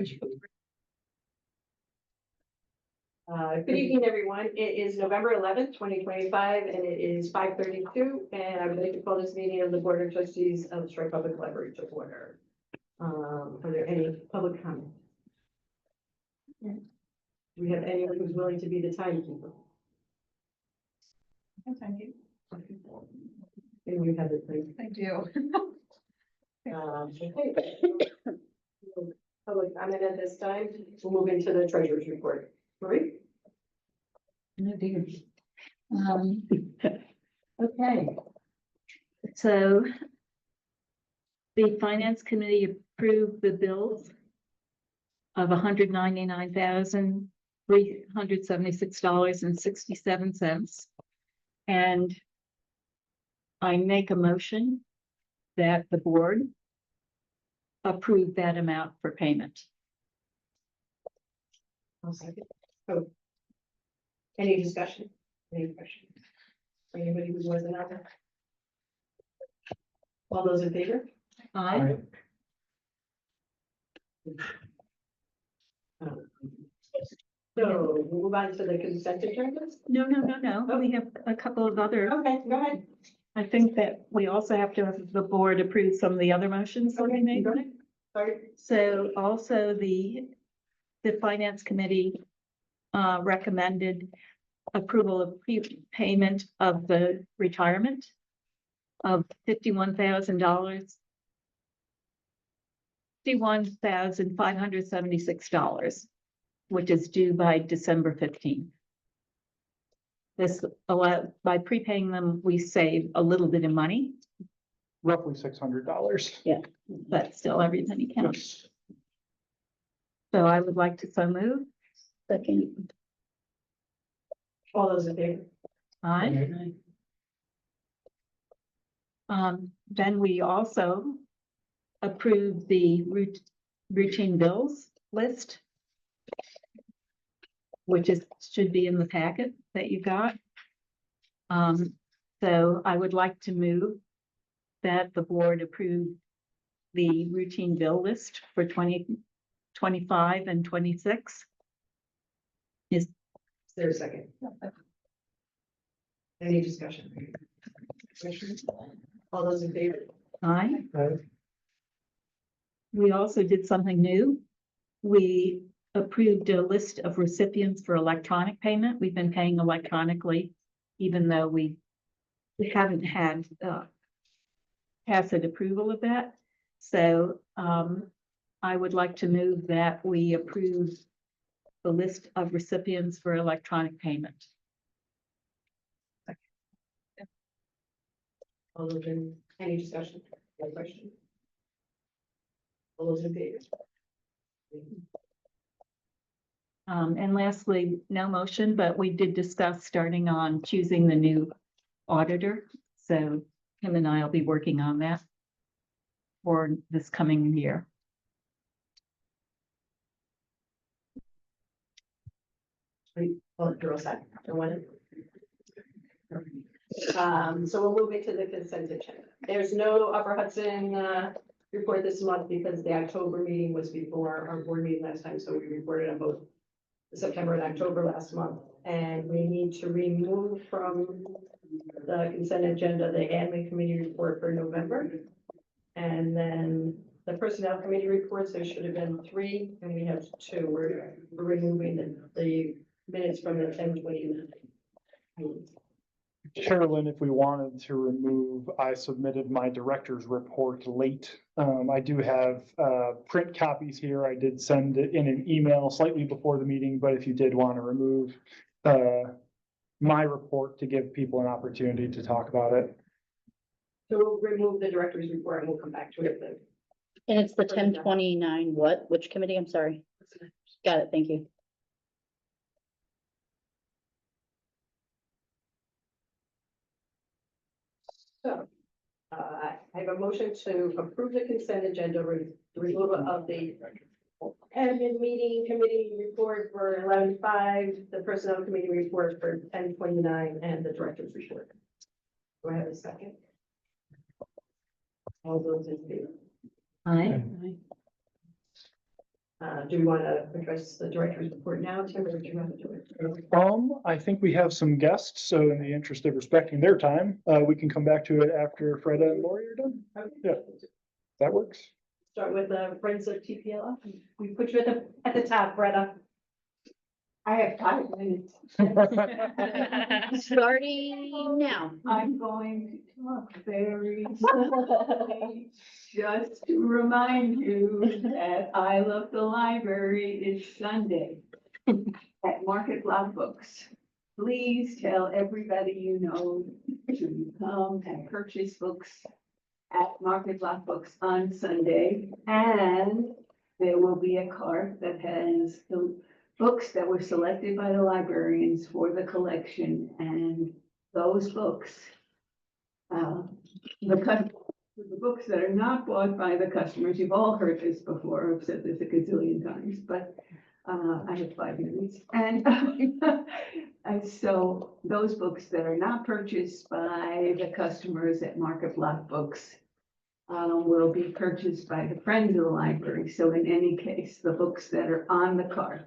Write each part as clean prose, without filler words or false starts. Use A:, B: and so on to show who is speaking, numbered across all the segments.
A: Good evening, everyone. It is November 11th, 2025, and it is 5:32. And I would like to call this meeting of the Board of Trustees of the Detroit Public Library to order. Are there any public comments? Do we have anyone who's willing to be the timekeeper?
B: Thank you.
A: And you have it, please.
B: I do.
A: Okay. Public comment at this time. We'll move into the treasurer's report. Marie?
C: No dear. Okay. So the finance committee approved the bills of $199,376.67. And I make a motion that the board approve that amount for payment.
A: I'll second. Oh. Any discussion? Any questions? Anybody who wasn't out there? All those in favor?
C: Aye.
A: So we'll move on to the consent agenda.
C: No. We have a couple of other.
A: Okay, go ahead.
C: I think that we also have to have the board approve some of the other motions that we made.
A: Go ahead. Sorry.
C: So also the finance committee recommended approval of prepayment of the retirement of $51,000. $51,576, which is due by December 15th. This by prepaying them, we save a little bit of money,
D: Roughly $600.
C: but still every penny counts. So I would like to so move. Second.
A: All those in favor?
C: Aye. Then we also approved the routine bills list, which should be in the packet that you got. So I would like to move that the board approve the routine bill list for 2025 and 26.
A: Is there a second? Any discussion? All those in favor?
C: Aye.
D: Aye.
C: We also did something new. We approved a list of recipients for electronic payment. We've been paying electronically, even though we haven't had tacit approval of that. So I would like to move that we approve the list of recipients for electronic payment.
A: All those in, any discussion? Any question? All those in favor?
C: And lastly, no motion, but we did discuss starting on choosing the new auditor. So him and I will be working on that for this coming year.
A: Oh, you're all set. So we'll move into the consent agenda. There's no Upper Hudson report this month because the October meeting was before our board meeting last time, so we reported on both September and October last month. And we need to remove from the consent agenda the admin committee report for November. And then the personnel committee reports, there should have been 3, and we have 2. We're removing the minutes from the 10/29.
D: Carolyn, if we wanted to remove, I submitted my director's report late. I do have print copies here. I did send it in an email slightly before the meeting, but if you did want to remove my report to give people an opportunity to talk about it.
A: So we'll remove the director's report and we'll come back to it then.
E: And it's the 1029, which committee? I'm sorry. Got it. Thank you.
A: So, I have a motion to approve the consent agenda, removal of the admin meeting committee report for 11/5, the personnel committee report for 10/29, and the director's report. Do I have a second? All those in favor?
C: Aye.
A: Do we want to address the director's report now, Tim, or do you want to do it?
D: I think we have some guests, so in the interest of respecting their time, we can come back to it after Freda and Lori are done. Yeah. That works.
A: Start with the Friends of TPLF. We put you at the top, Bretta.
B: I have 5 minutes.
E: Starting now.
B: I'm going to talk very slowly, just to remind you that I Love the Library is Sunday at Market Block Books. Please tell everybody you know to come and purchase books at Market Block Books on Sunday. And there will be a cart that has the books that were selected by the librarians for the collection, and those books, the books that are not bought by the customers, you've all heard this before, I've said this a gazillion times, but I have 5 minutes. And so those books that are not purchased by the customers at Market Block Books will be purchased by the Friends of the Library. So in any case, the books that are on the cart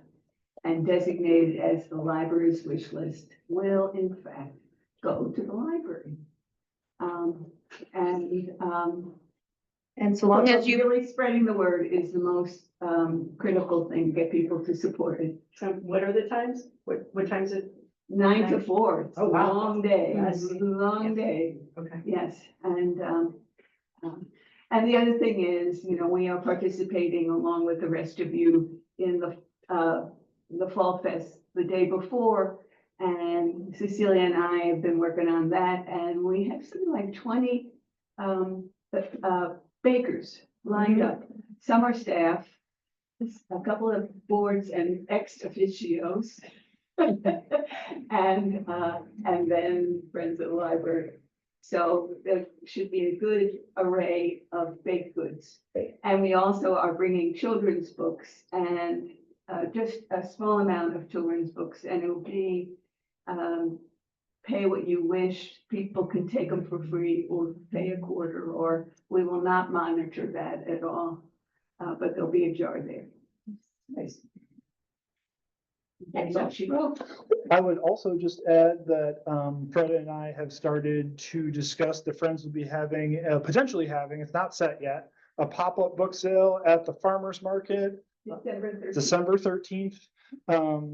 B: and designated as the library's wish list will in fact go to the library.
A: And so long as you,
B: Really spreading the word is the most critical thing, get people to support it.
A: so what are the times? What time is it?
B: 9 to 4, it's a
A: Oh, wow.
B: long day,
A: Yes.
B: it's a long day,
A: Okay.
B: yes, and the other thing is, you know, we are participating along with the rest of you in the Fall Fest the day before, and Cecilia and I have been working on that, and we have something like 20 bakers lined up. Some are staff, a couple of boards and ex officios, and then Friends of the Library. So there should be a good array of baked goods. And we also are bringing children's books and just a small amount of children's books, and it will be pay what you wish. People can take them for free or pay a quarter, or we will not monitor that at all. But there'll be a jar there. Nice. That's all she wrote.
D: I would also just add that Freda and I have started to discuss the Friends will be having, potentially having, it's not set yet, a pop-up book sale at the farmer's market, December 13th.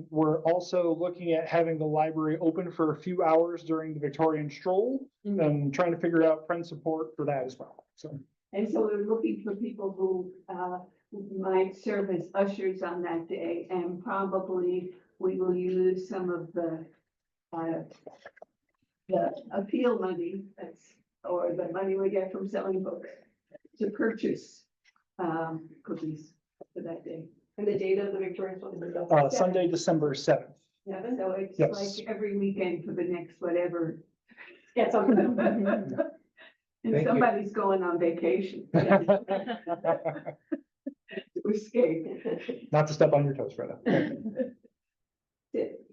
D: We're also looking at having the library open for a few hours during the Victorian stroll and trying to figure out friend support for that as well. So.
B: And so we're looking for people who might serve as ushers on that day, and probably we will use some of the appeal money or the money we get from selling books to purchase cookies for that day.
A: And the date of the Victorian one?
D: Sunday, December 7th.
B: Yeah, so it's
D: Yes.
B: like every weekend for the next whatever.
A: Get something.
B: And
F: Thank you.
B: somebody's going on vacation to escape.
D: Not to step on your toes, Freda.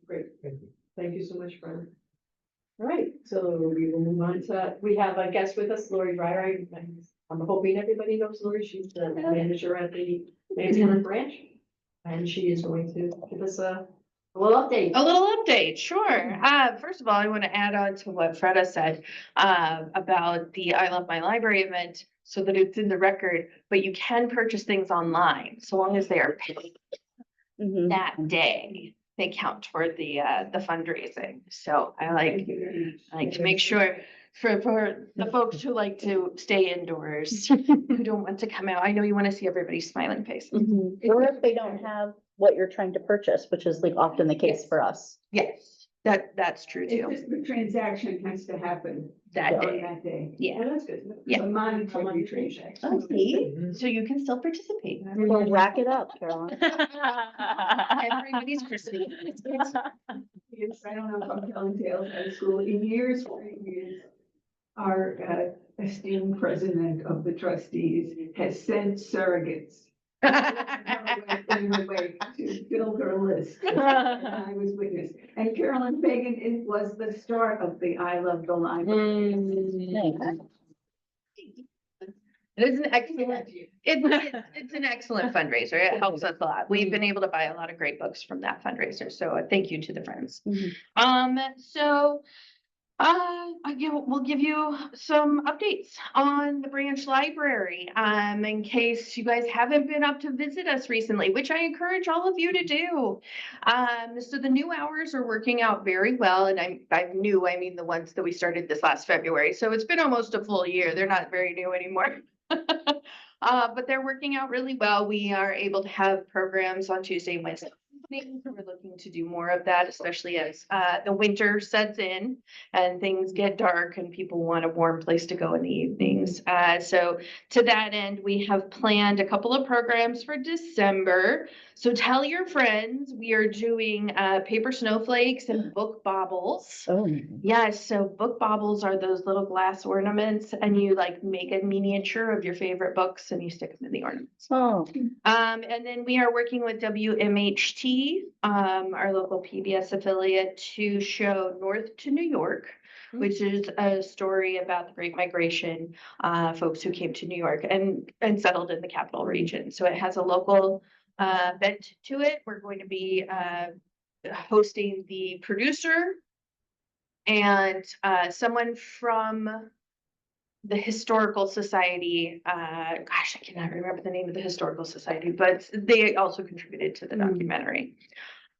A: Great.
F: Thank you.
A: Thank you so much, Brian. All right, so we will move on to, we have a guest with us, Lori Dreyer. I'm hoping everybody knows Lori. She's the manager at the Manhattan branch. And she is going to give us a little update.
G: A little update, sure. First of all, I want to add on to what Freda said about the I Love My Library event so that it's in the record, but you can purchase things online so long as they are paid
E: Mhm.
G: that day. They count toward the fundraising. So I like to make sure for the folks who like to stay indoors, who don't want to come out. I know you want to see everybody's smiling face.
E: Mhm. Or if they don't have what you're trying to purchase, which is like often the case for us.
G: Yes, that's true
B: It's
G: too.
B: just the transaction has to happen
G: That
B: on
G: day.
B: that day.
G: Yeah.
A: Oh, that's good.
G: Yeah.
B: A monetary transaction.
G: Oh, see? So you can still participate.
E: Well, rack it up, Caroline.
G: Everybody's Christmas.
B: Yes, I don't know if I'm telling tales out of school. In years, previous, our esteemed president of the trustees has sent surrogates in her way to fill her list. And I was witness. And Carolyn Fagan was the start of the I Love the Library.
E: Thanks.
G: It is an excellent, it's an excellent fundraiser. It helps us a lot. We've been able to buy a lot of great books from that fundraiser. So thank you to the friends. So we'll give you some updates on the branch library, in case you guys haven't been up to visit us recently, which I encourage all of you to do. So the new hours are working out very well, and I mean the ones that we started this last February. So it's been almost a full year. They're not very new anymore. But they're working out really well. We are able to have programs on Tuesday and Wednesday. We're looking to do more of that, especially as the winter sets in and things get dark and people want a warm place to go in the evenings. So to that end, we have planned a couple of programs for December. So tell your friends, we are doing paper snowflakes and book baubles.
E: Oh,
G: Yes, so book baubles are those little glass ornaments, and you like make a miniature of your favorite books and you stick them in the ornaments.
E: oh,
G: And then we are working with WMHT, our local PBS affiliate, to show North to New York, which is a story about the Great Migration, folks who came to New York and settled in the capital region. So it has a local bent to it. We're going to be hosting the producer and someone from the Historical Society, gosh, I cannot remember the name of the Historical Society, but they also contributed to the documentary.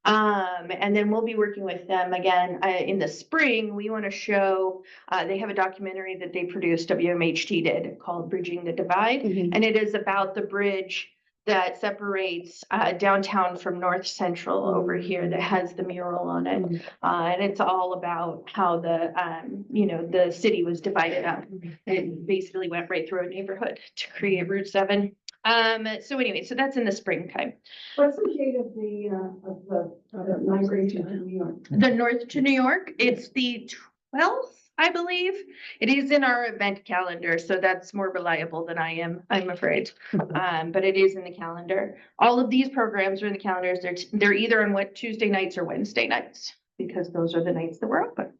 G: And then we'll be working with them again in the spring. We want to show, they have a documentary that they produced, WMHT did, called Bridging the Divide. And it is about the bridge that separates downtown from North Central over here that has the mural on it. And it's all about how the city was divided up. It basically went right through a neighborhood to create Route 7. So anyway, so that's in the springtime.
B: What's the date of the migration to New York?
G: The North to New York, it's the 12th, I believe. It is in our event calendar, so that's more reliable than I am, I'm afraid. But it is in the calendar. All of these programs are in the calendars. They're either on Tuesday nights or Wednesday nights, because those are the nights that we're open.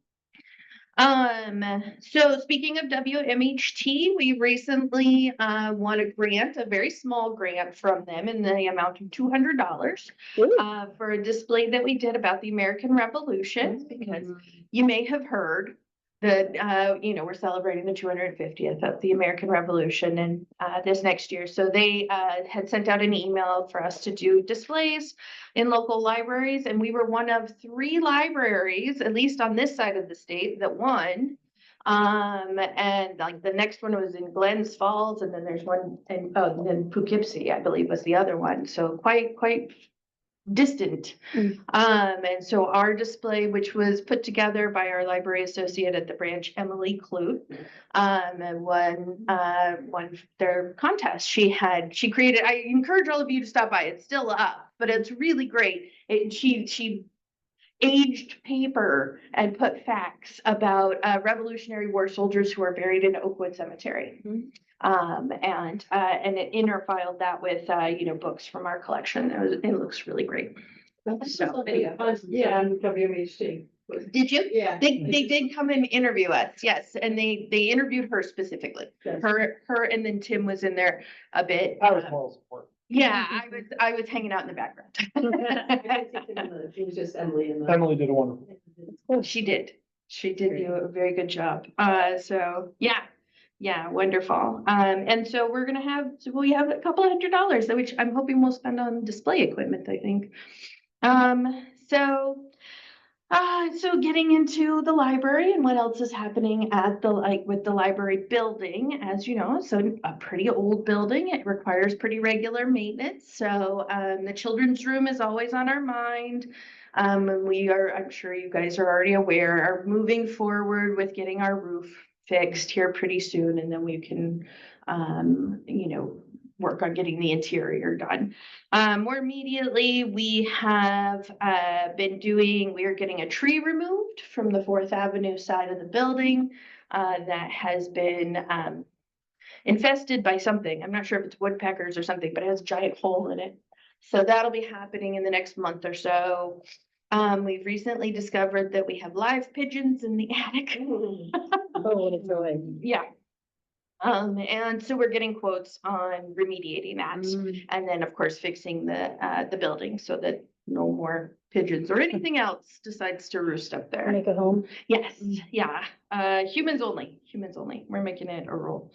G: So speaking of WMHT, we recently won a grant, a very small grant from them in the amount of $200 for a display that we did about the American Revolution, because you may have heard that, we're celebrating the 250th of the American Revolution and this next year. So they had sent out an email for us to do displays in local libraries. And we were one of 3 libraries, at least on this side of the state, that won. And like the next one was in Glens Falls, and then there's one in, and then Poughkeepsie, I believe, was the other one. So quite distant. And so our display, which was put together by our library associate at the branch, Emily Clute, and won their contest. She created, I encourage all of you to stop by. It's still up, but it's really great. She aged paper and put facts about Revolutionary War soldiers who are buried in Oakwood Cemetery. And interfiled that with books from our collection. It looks really great. So,
A: Yeah, WMHT.
G: did you?
A: Yeah.
G: They did come and interview us, yes, and they interviewed her specifically.
A: Yes.
G: Her, and then Tim was in there a bit.
D: I was moral support.
G: Yeah, I was hanging out in the background.
A: It was just Emily and.
D: Emily did a wonderful.
G: She did do a very good job. So yeah, wonderful. And so we have a couple of $100, which I'm hoping we'll spend on display equipment, I think. So getting into the library and what else is happening at with the library building, as you know, so a pretty old building, it requires pretty regular maintenance. So the children's room is always on our mind. And we are, I'm sure you guys are already aware, are moving forward with getting our roof fixed here pretty soon, and then we can work on getting the interior done. More immediately, we have we are getting a tree removed from the 4th Avenue side of the building that has been infested by something. I'm not sure if it's woodpeckers or something, but it has a giant hole in it. So that'll be happening in the next month or so. We've recently discovered that we have live pigeons in the attic.
E: oh, what a joy.
G: Yeah. And so we're getting quotes on remediating that. And then, of course, fixing the building so that no more pigeons or anything else decides to roost up there.
E: Make a home.
G: Yes, yeah, humans only, humans only. We're making it a rule.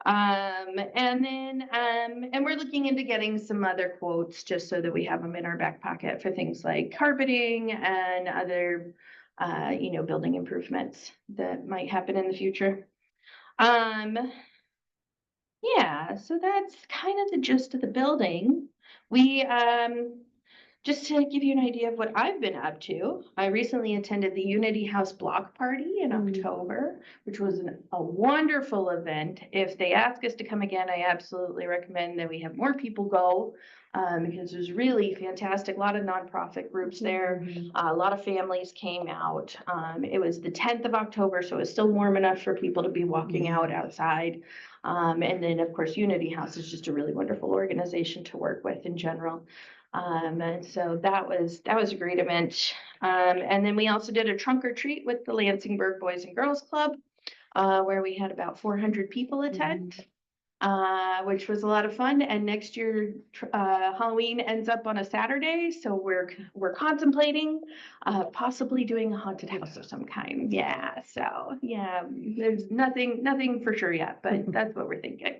G: And we're looking into getting some other quotes just so that we have them in our back pocket for things like carpeting and other, building improvements that might happen in the future. Yeah, so that's kind of the gist of the building. We, just to give you an idea of what I've been up to, I recently attended the Unity House block party in October, which was a wonderful event. If they ask us to come again, I absolutely recommend that we have more people go. Because it was really fantastic. A lot of nonprofit groups there. A lot of families came out. It was the 10th of October, so it's still warm enough for people to be walking out outside. And then, of course, Unity House is just a really wonderful organization to work with in general. And so that was a great event. And then we also did a trunk or treat with the Lansingburg Boys and Girls Club, where we had about 400 people attend. Which was a lot of fun. And next year, Halloween ends up on a Saturday, so we're contemplating possibly doing a haunted house of some kind. Yeah, so yeah, there's nothing for sure yet, but that's what we're thinking.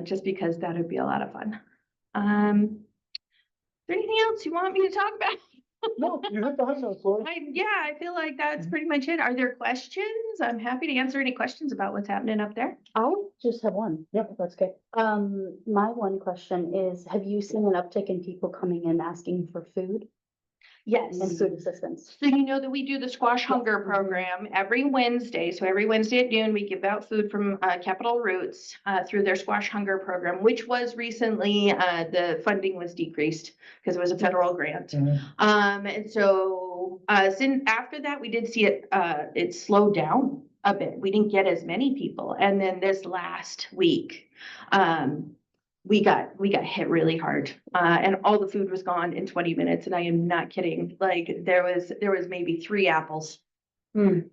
G: Just because that would be a lot of fun. Is there anything else you want me to talk about?
D: No, you hit the high notes, Lori.
G: I feel like that's pretty much it. Are there questions? I'm happy to answer any questions about what's happening up there.
E: I just have one.
D: Yeah.
E: If that's okay. My one question is, have you seen an uptick in people coming in asking for food
G: Yes.
E: and food assistance?
G: So you know that we do the Squash Hunger Program every Wednesday. So every Wednesday at noon, we give out food from Capital Roots through their Squash Hunger Program, which was recently, the funding was decreased because it was a federal grant. And so since after that, we did see it slowed down a bit. We didn't get as many people. And then this last week, we got hit really hard, and all the food was gone in 20 minutes. And I am not kidding. Like there was maybe 3 apples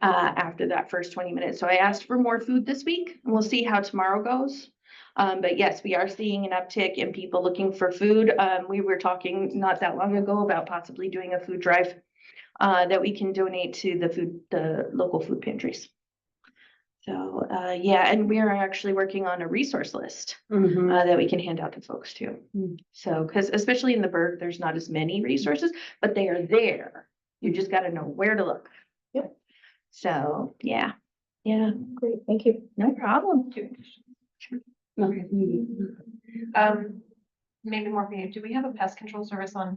G: after that first 20 minutes. So I asked for more food this week, and we'll see how tomorrow goes. But yes, we are seeing an uptick in people looking for food. We were talking not that long ago about possibly doing a food drive that we can donate to the local food pantries. So, yeah, and we are actually working on a resource list that we can hand out to folks too. So, because especially in the Berg, there's not as many resources, but they are there. You just got to know where to look.
E: Yep.
G: So, yeah, yeah,
E: Great, thank you.
G: no problem.
F: Maybe more for you. Do we have a pest control service on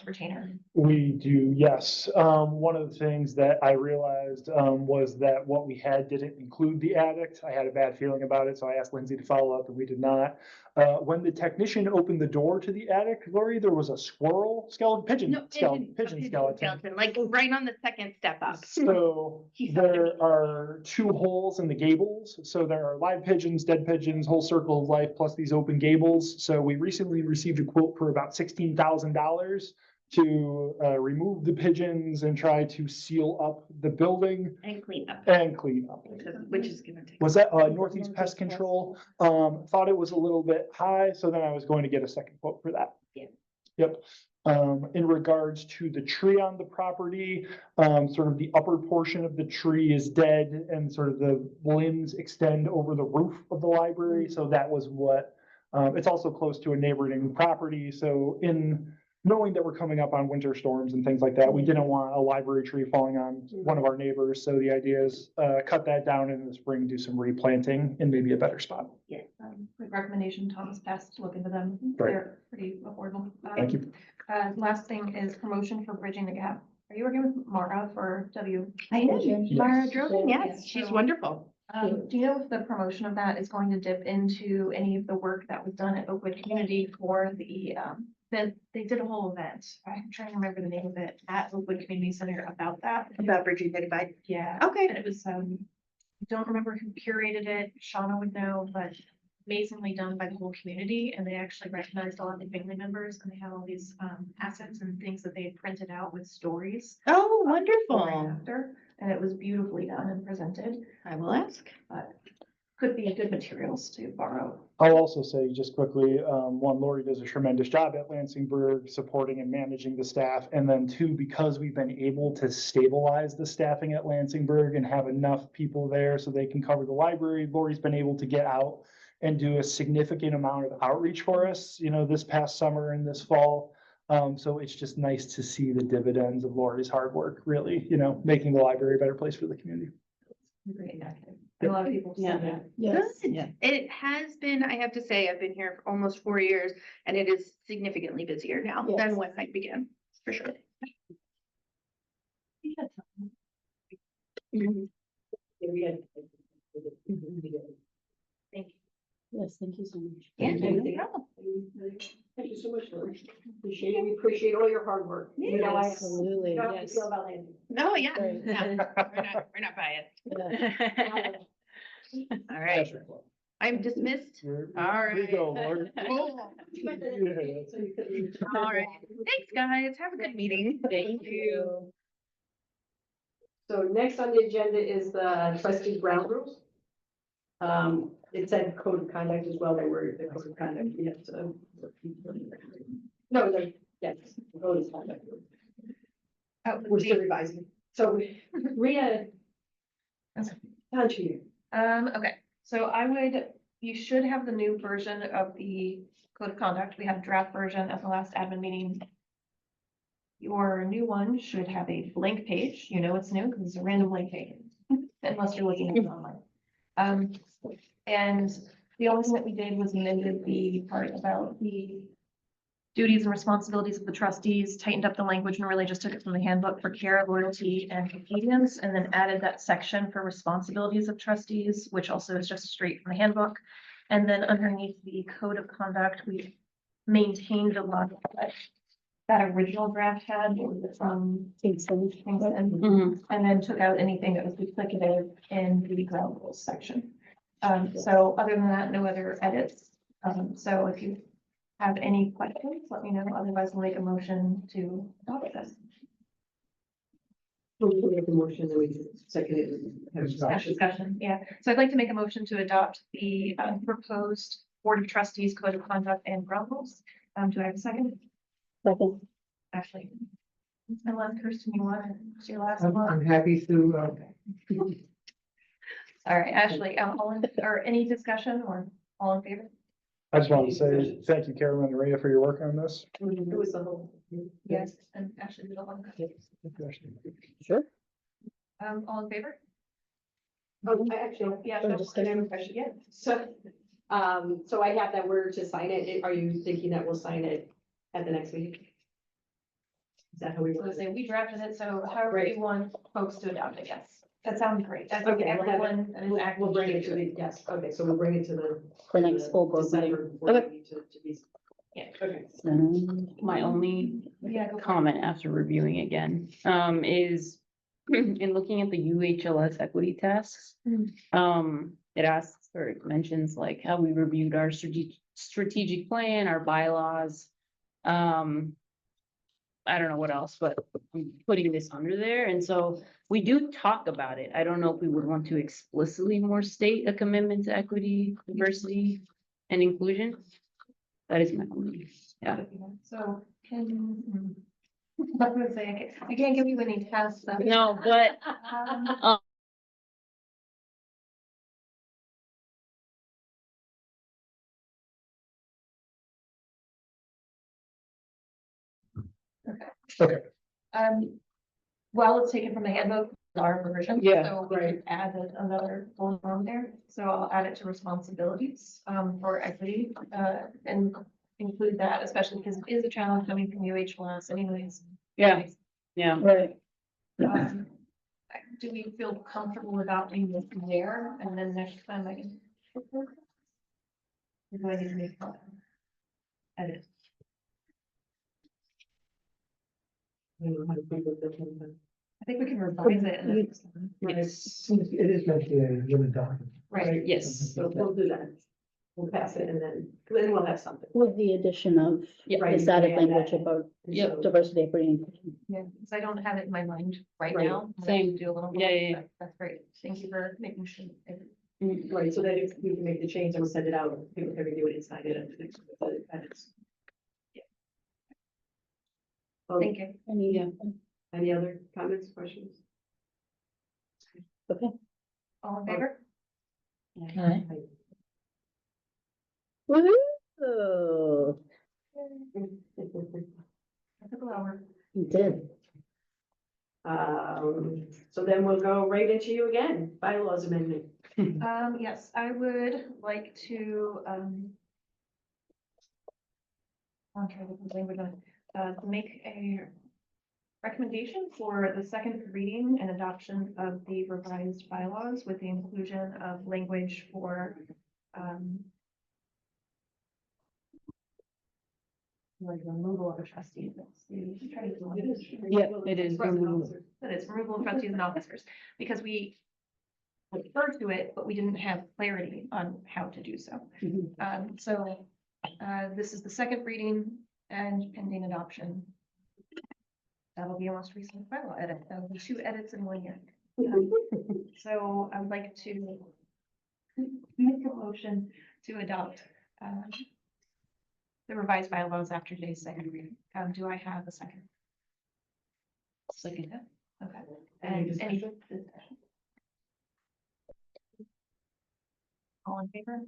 F: retainer?
D: We do, yes. One of the things that I realized was that what we had didn't include the addict. I had a bad feeling about it, so I asked Lindsay to follow up, and we did not. When the technician opened the door to the attic, Lori, there was a pigeon skeleton.
G: Like right on the second step up.
D: So there are 2 holes in the gables. So there are live pigeons, dead pigeons, whole circle of life, plus these open gables. So we recently received a quote for about $16,000 to remove the pigeons and try to seal up the building
G: And clean up. Which is gonna take.
D: Was that Northeast Pest Control? Thought it was a little bit high, so then I was going to get a second quote for that.
G: Yeah.
D: Yep. In regards to the tree on the property, sort of the upper portion of the tree is dead and sort of the limbs extend over the roof of the library. So that was what, it's also close to a neighboring property. So in knowing that we're coming up on winter storms and things like that, we didn't want a library tree falling on one of our neighbors. So the idea is cut that down in the spring, do some replanting in maybe a better spot.
G: Yeah.
F: Quick recommendation, Thomas Pest, look into them.
D: Great.
F: They're pretty affordable.
D: Thank you.
F: Last thing is promotion for Bridging the Gap. Are you working with Mara for W?
G: I am.
E: Yes.
G: Mara Drogan, yes,
F: Yes.
G: she's wonderful.
F: Do you know if the promotion of that is going to dip into any of the work that was done at Oakwood Community for the, that they did a whole event? I'm trying to remember the name of it at Oakwood Community Center about that.
G: About Bridging the Divide.
F: Yeah.
G: Okay.
F: And it was, I don't remember who curated it. Shauna would know, but amazingly done by the whole community. And they actually recognized a lot of the family members, and they have all these assets and things that they had printed out with stories.
G: Oh,
F: Before and
G: wonderful.
F: after, and it was beautifully done and presented.
G: I will ask.
F: But could be good materials to borrow.
D: I'll also say just quickly, one, Lori does a tremendous job at Lansingburg, supporting and managing the staff. And then two, because we've been able to stabilize the staffing at Lansingburg and have enough people there so they can cover the library, Lori's been able to get out and do a significant amount of outreach for us, this past summer and this fall. So it's just nice to see the dividends of Lori's hard work, really, making the library a better place for the community.
F: Great, active. A lot of people said that.
E: Yes.
G: Good.
C: Yeah.
G: It has been, I have to say, I've been here for almost 4 years and it is significantly busier now
E: Yes.
G: than when I began, for sure.
F: Thank you.
E: Yes, thank you so much.
G: Yeah,
A: Anything
G: no
A: else?
G: problem.
A: Thank you so much, Lori. Appreciate it. We appreciate all your hard work.
E: Absolutely,
A: You know how you
E: yes.
A: feel about it.
G: No, yeah,
E: Right.
G: no, we're not buying.
E: Yeah.
G: All right, I'm dismissed. All
D: We
G: right.
D: go, Lori.
G: All right, thanks, guys. Have a good meeting.
C: Thank you.
A: So next on the agenda is the trustee ground rules. It said code of conduct as well, they were the code of conduct, yes, so. No, yes, the code of conduct.
F: Oh,
A: We're still revising. So Rita. How'd you?
F: Okay, so you should have the new version of the code of conduct. We had a draft version at the last admin meeting. Your new one should have a blank page. You know it's new because it's a random blank page, unless you're looking at it online. And the only thing that we did was amended the part about the duties and responsibilities of the trustees, tightened up the language, and really just took it from the handbook for care, loyalty, and obedience, and then added that section for responsibilities of trustees, which also is just straight from the handbook. And then underneath the code of conduct, we maintained a lot of that original draft had from
E: Kingston.
F: Kingston,
C: Mhm.
F: and then took out anything that was duplicative in the ground rules section. So other than that, no other edits. So if you have any questions, let me know. Otherwise, we'll make a motion to adopt this.
A: We can make a motion, then we can second it. and have
F: Discussion, yeah. So I'd like to make a motion to adopt the proposed Board of Trustees Code of Conduct and ground rules. Do I have a second?
E: Second.
F: Ashley. Unless Kirsten, you want it, your last
H: I'm
F: one.
H: happy to,
F: All right, Ashley, or any discussion or all in favor?
D: I just wanted to say thank you, Carolyn and Rhea, for your work on this.
A: It was the whole.
F: Yes, and Ashley, you don't want to.
E: Sure.
F: All in favor?
A: Oh, I actually,
F: Yeah.
E: Or
F: no,
E: discussion.
F: I have a question. Yeah.
A: So I have that word to sign it. Are you thinking that we'll sign it at the next meeting? Is that how we
F: So
A: want
F: say
A: to?
F: we drafted it, so however
A: Right.
F: you want folks to adopt it, yes. That sounds great. That's
A: Okay,
F: okay,
A: we'll have it.
F: everyone. and
A: We'll
F: act-
A: bring it to the, yes, okay, so we'll bring it to the.
E: For next school board
A: December
E: meeting.
A: before we
E: Okay.
A: need to be.
F: Yeah.
A: Okay.
I: My only
F: Yeah, go for it.
I: comment after reviewing again, is in looking at the UHLS equity tasks. It asks or it mentions like how we reviewed our strategic plan, our bylaws. I don't know what else, but I'm putting this under there. And so we do talk about it. I don't know if we would want to explicitly more state a commitment to equity, diversity, and inclusion. That is my only, yeah.
F: So can. I was gonna say, I can't give you any tasks.
I: No, but
D: Okay.
F: Well, it's taken from the handbook, our version.
I: Yeah,
F: So we
A: right.
F: can add another bullet on there. So I'll add it to responsibilities, for equity, and include that, especially because it is a challenge coming from UHLS anyways.
I: yeah, yeah.
E: Right.
F: Um, Do we feel comfortable adopting this there and then next time I can? Or do I need to make edit? I think we can revise it. and then-
H: it is meant to be a living document.
F: Right,
I: Yes.
A: So we'll do that. We'll pass it and then we'll have something.
E: With the addition of
I: Yeah.
A: Right,
E: the static
A: and
E: language
A: that-
E: about
I: Yep.
E: diversity, equity, and inclusion.
F: yeah, because I don't have it in my mind right
A: Right.
F: now. I'm gonna
I: Same.
F: Do a little.
I: Yeah,
F: more,
I: yeah, yeah.
F: but That's great. Thank you for making sure.
A: Right, so that if we can make the change and send it out, people can review it and sign it. And it's- yeah. Oh,
F: Thank you.
A: any other comments, questions?
F: All in favor?
C: Okay.
E: Woo!
F: A couple hour.
E: You did.
A: So then we'll go right into you again, bylaws amendment.
F: Yes, I would like to, I'm trying to think language on it, make a recommendation for the second reading and adoption of the revised bylaws with the inclusion of language for, like removal of a trustee. That's the- I'm trying to do it.
C: Yep, it is.
F: That is removal of trustees and officers, because we referred to it, but we didn't have clarity on how to do so. So, this is the second reading and pending adoption. That'll be a most recent bylaw edit. That'll be 2 edits in 1 year. So I would like to make a motion to adopt, the revised bylaws after today's second reading. Do I have a second?
I: Second.
F: Okay.
A: Any
F: And any
A: discussion?
F: discussion? All in favor?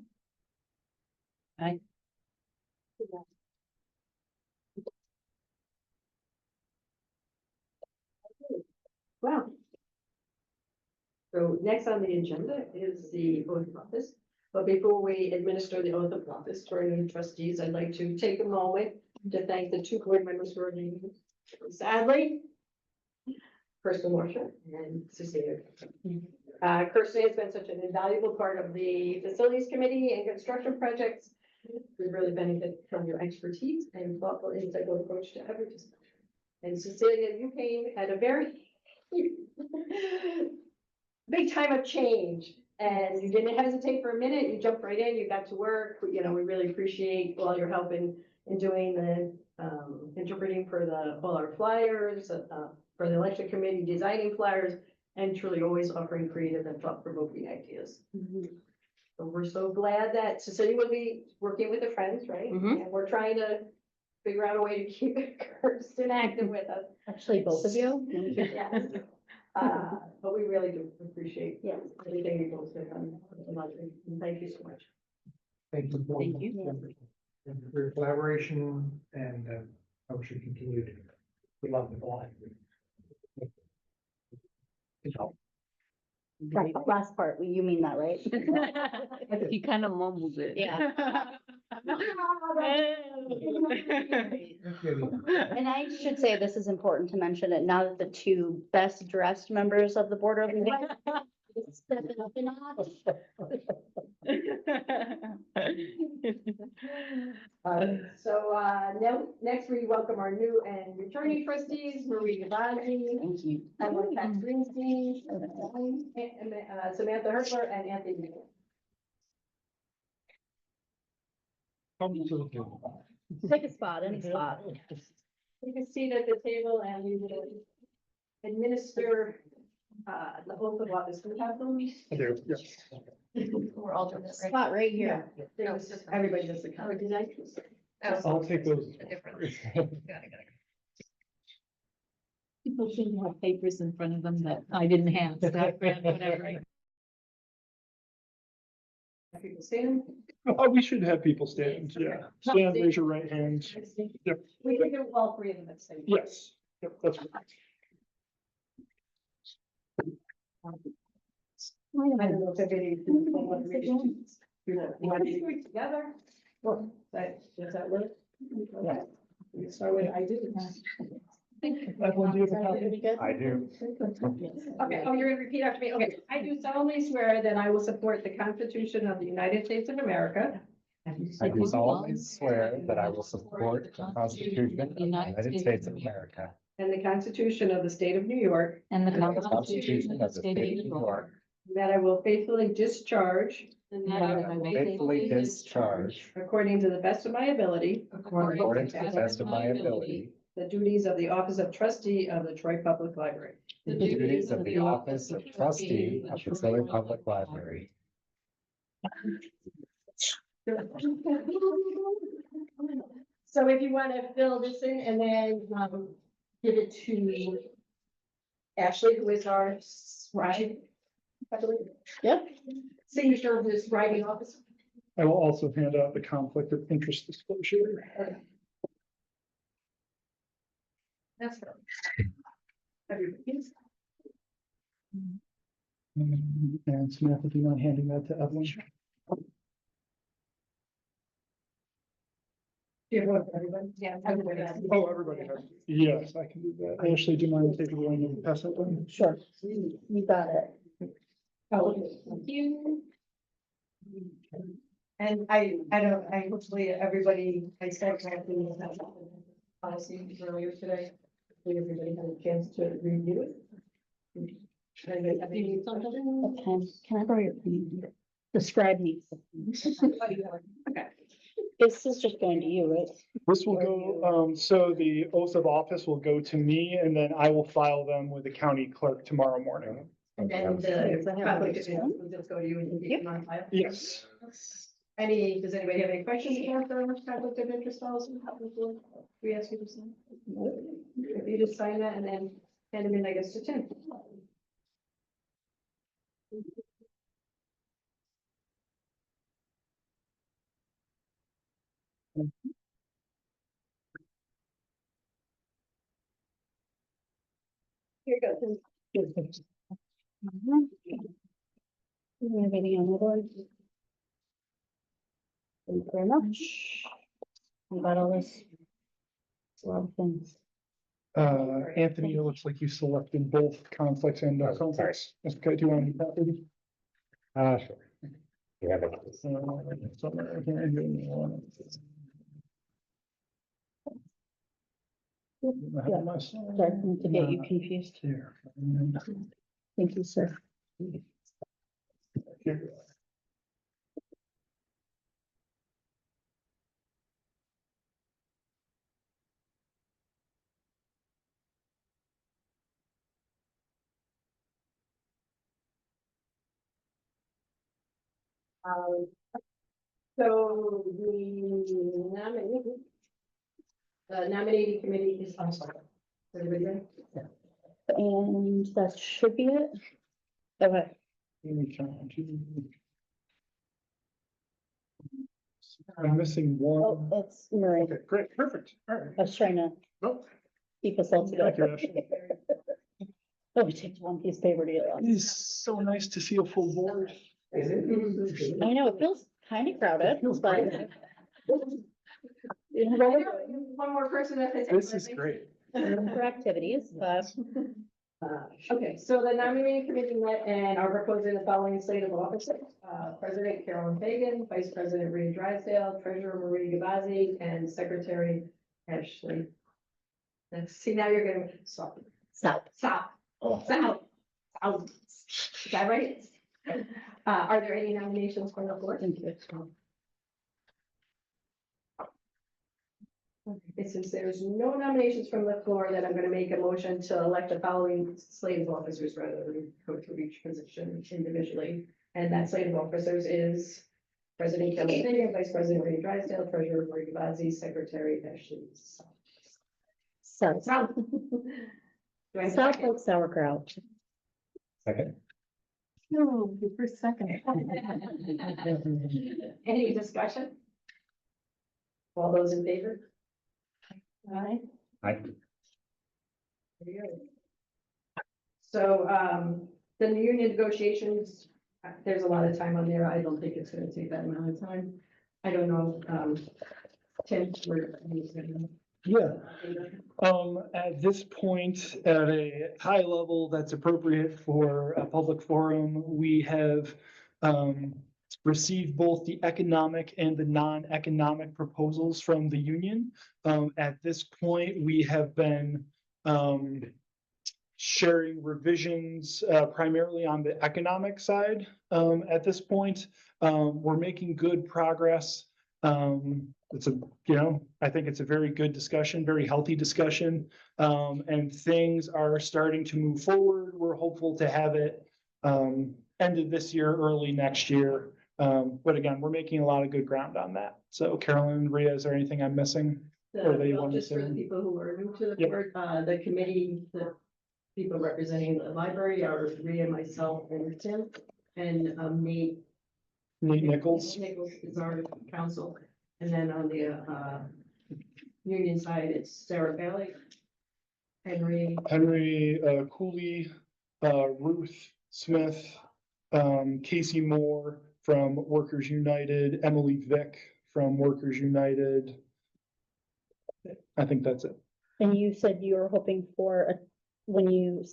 A: Wow. So next on the agenda is the oath of office. But before we administer the oath of office to our new trustees, I'd like to take a moment to thank the 2 board members who are leaving. Sadly, Kirsten Marshall and Cecilia. Kirsten has been such an invaluable part of the facilities committee and construction projects. We really benefit from your expertise and thoughtful insightful approach to every discussion. And Cecilia, you came at a very big time of change, and you didn't hesitate for a minute. You jumped right in, you got to work. You know, we really appreciate all your help in doing the interpreting for all our flyers, for the election committee, designing flyers, and truly always offering creative and thought-provoking ideas. So we're so glad that Cecilia will be working with the Friends, right?
I: Mhm.
A: And we're trying to figure out a way to keep Kirsten active with us.
E: Actually, both of you?
A: Yes. But we really do appreciate
E: Yeah.
A: everything you both have done. And thank you so much.
H: Thank you.
I: Thank you.
H: Thank you for your collaboration and I wish you continued. We love the blind.
E: That last part, you mean that, right?
I: He kind of mumbles it.
E: Yeah. And I should say, this is important to mention it now that the 2 best dressed members of the board are leaving. Stepping up in office.
A: Now, next we welcome our new and returning trustees, Marie Gavazzi,
I: Thank you.
A: Emily Katz Greenstein, Samantha Hertler, and Anthony. Nichols.
E: Take a spot, any spot.
A: You can seat at the table and we will administer the oath of office. We have them.
D: I do, yes.
F: We're all doing this, right?
E: Spot right here.
A: There was just, everybody does the color. Did I?
D: I'll take those.
F: A different. Got it.
C: People shouldn't have papers in front of them that I didn't have, so I grabbed whatever.
A: People stand.
D: Oh, we should have people stand, yeah. Stand, raise your right hand. Yep.
A: We can do all 3 of them at the same time.
D: Yes, yep, that's right.
A: I don't know if everybody. You want to do it together? Does that work? Yeah. You start with, I do.
D: Evelyn, do you have a copy?
E: I
D: do.
A: Okay, oh, you're gonna repeat after me. Okay, I do solemnly swear that I will support the Constitution of the United States of America.
J: I do solemnly swear that I will support the Constitution of the United States of America
A: And the Constitution of the State of New York.
C: And the
J: and the Constitution of the State of New York,
A: That I will faithfully discharge.
C: And
J: and that I will faithfully discharge
A: According to the best of my ability.
J: according to the best of my ability
A: The duties of the office of trustee of the Troy Public Library.
J: the duties of the office of trustee of the Troy Public Library.
A: So if you want to fill this in and then, give it to Ashley, who is our scribe, I believe.
E: Yep.
A: Signature of this writing officer.
D: I will also hand out the conflict of interest disclosure.
A: That's her. Everybody's.
D: And Samantha, do you mind handing that to Evelyn?
A: Do you want everybody? Yeah. Everybody.
D: Oh, everybody has. Yes, I can do that. Ashley, do you mind taking the line and pass that down?
E: Sure. You got it.
A: Oh, thank you. And I hopefully everybody, I said exactly that policy earlier today. Hopefully everybody had a chance to review it. Anybody have any questions?
E: A pen. Can I borrow your pen? Describe me.
A: Okay.
E: This is just going to you, right?
D: This will go, so the oath of office will go to me and then I will file them with the county clerk tomorrow morning.
A: And then the conflict of interest will just go to you and you can keep them on file.
D: Yes.
A: Does anybody have any questions about the conflict of interest policy? We ask you to sign. If you just sign that and then hand them in, I guess, to Tim. Here you go, Tim.
E: Anything on the board? Thank you very much. You got all this? It's a lot of things.
D: Anthony, it looks like you selected both conflicts and
J: Oh, sorry.
D: conflicts. Okay, do you want to?
J: Sure. You have it.
D: Somewhere here, and then one. I have my sign.
E: Sorry to get you confused.
D: Here.
E: Thank you, sir.
D: Here.
A: So the nominating committee is, I'm sorry. Is everybody ready?
E: And that should be it. Okay.
D: I'm missing
E: Oh,
D: one.
E: it's Murray.
D: Okay, great, perfect. All right.
E: I was trying to
D: Nope.
E: keep us all
D: Thank you,
E: together.
D: Ashley.
E: Oh, we takes one piece of paper to get
D: It
E: lost.
D: is so nice to see a full board.
E: I know, it feels kind of crowded,
D: It feels
E: but.
D: great.
E: You know,
A: I know, one more person that they.
D: This is great.
E: for activities, but
A: Okay, so the nominating committee met and are proposing the following slate of officers. President Carolyn Fagan, Vice President Ray Drysdale, Treasurer Marie Gabazzi, and Secretary Ashley. See, now you're gonna stop.
E: stop.
A: Stop. Stop. Stop. Is that right? Are there any nominations from the floor?
E: Thank you.
A: Okay, since there's no nominations from the floor, then I'm gonna make a motion to elect the following slate of officers rather than go through each position individually. And that slate of officers is President Kelly Fagan, Vice President Ray Drysdale, Treasurer Marie Gabazzi, Secretary Ashley.
E: So,
A: South. Do I have a
E: South
A: second?
E: Lake sauerkraut.
J: Second.
C: No, the first second.
A: Any discussion? All those in favor? Aye.
J: I,
A: There you go. So, the union negotiations, there's a lot of time on there. I don't think it's gonna take that amount of time. I don't know, Tim, where.
D: Yeah. At this point, at a high level that's appropriate for a public forum, we have received both the economic and the non-economic proposals from the union. At this point, we have been sharing revisions primarily on the economic side. At this point, we're making good progress. It's a, I think it's a very good discussion, very healthy discussion. And things are starting to move forward. We're hopeful to have it end of this year, early next year. But again, we're making a lot of good ground on that. So Carolyn, Rhea, is there anything I'm missing? Or they
A: Well,
D: want to
A: just for the
D: say?
A: people who are new to the
D: Yep.
A: board, the committee, the people representing the library are Rhea, myself, and Tim, and Nate.
D: Nate Nichols?
A: Nichols is our counsel, and then on the, union side, it's Sarah Bailey, Henry,
D: Cooley, Ruth Smith, Casey Moore from Workers United, Emily Vick from Workers United. I think that's it.
E: And you said you were hoping for you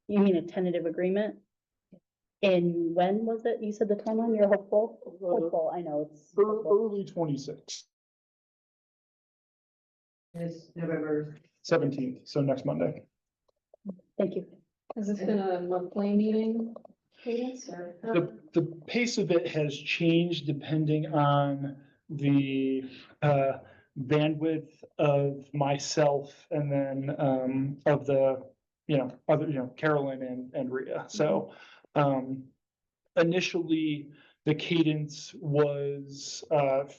E: mean a tentative agreement? And when was it? You said the timeline, you're hopeful? Hopeful, I know it's. hopeful.
D: Early 26,
A: is November.
D: 17th, so next Monday.
E: Thank you.
A: Has this been a monthly meeting cadence or?
D: The pace of it has changed depending on the bandwidth of myself and then of the, other, Carolyn and Rhea. So initially, the cadence was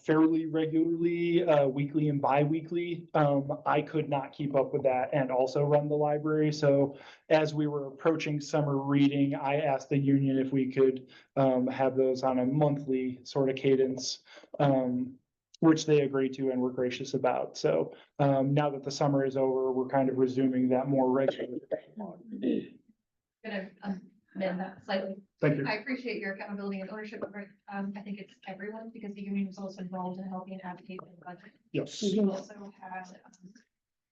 D: fairly regularly, weekly and bi-weekly. I could not keep up with that and also run the library. So as we were approaching summer reading, I asked the union if we could have those on a monthly sort of cadence, which they agreed to and were gracious about. So now that the summer is over, we're kind of resuming that more regular.
F: Gonna amend that slightly.
D: Thank you.
F: I appreciate your accountability and ownership of it. I think it's everyone because the union was also involved in helping advocate for the budget.
D: Yes.
F: We also had an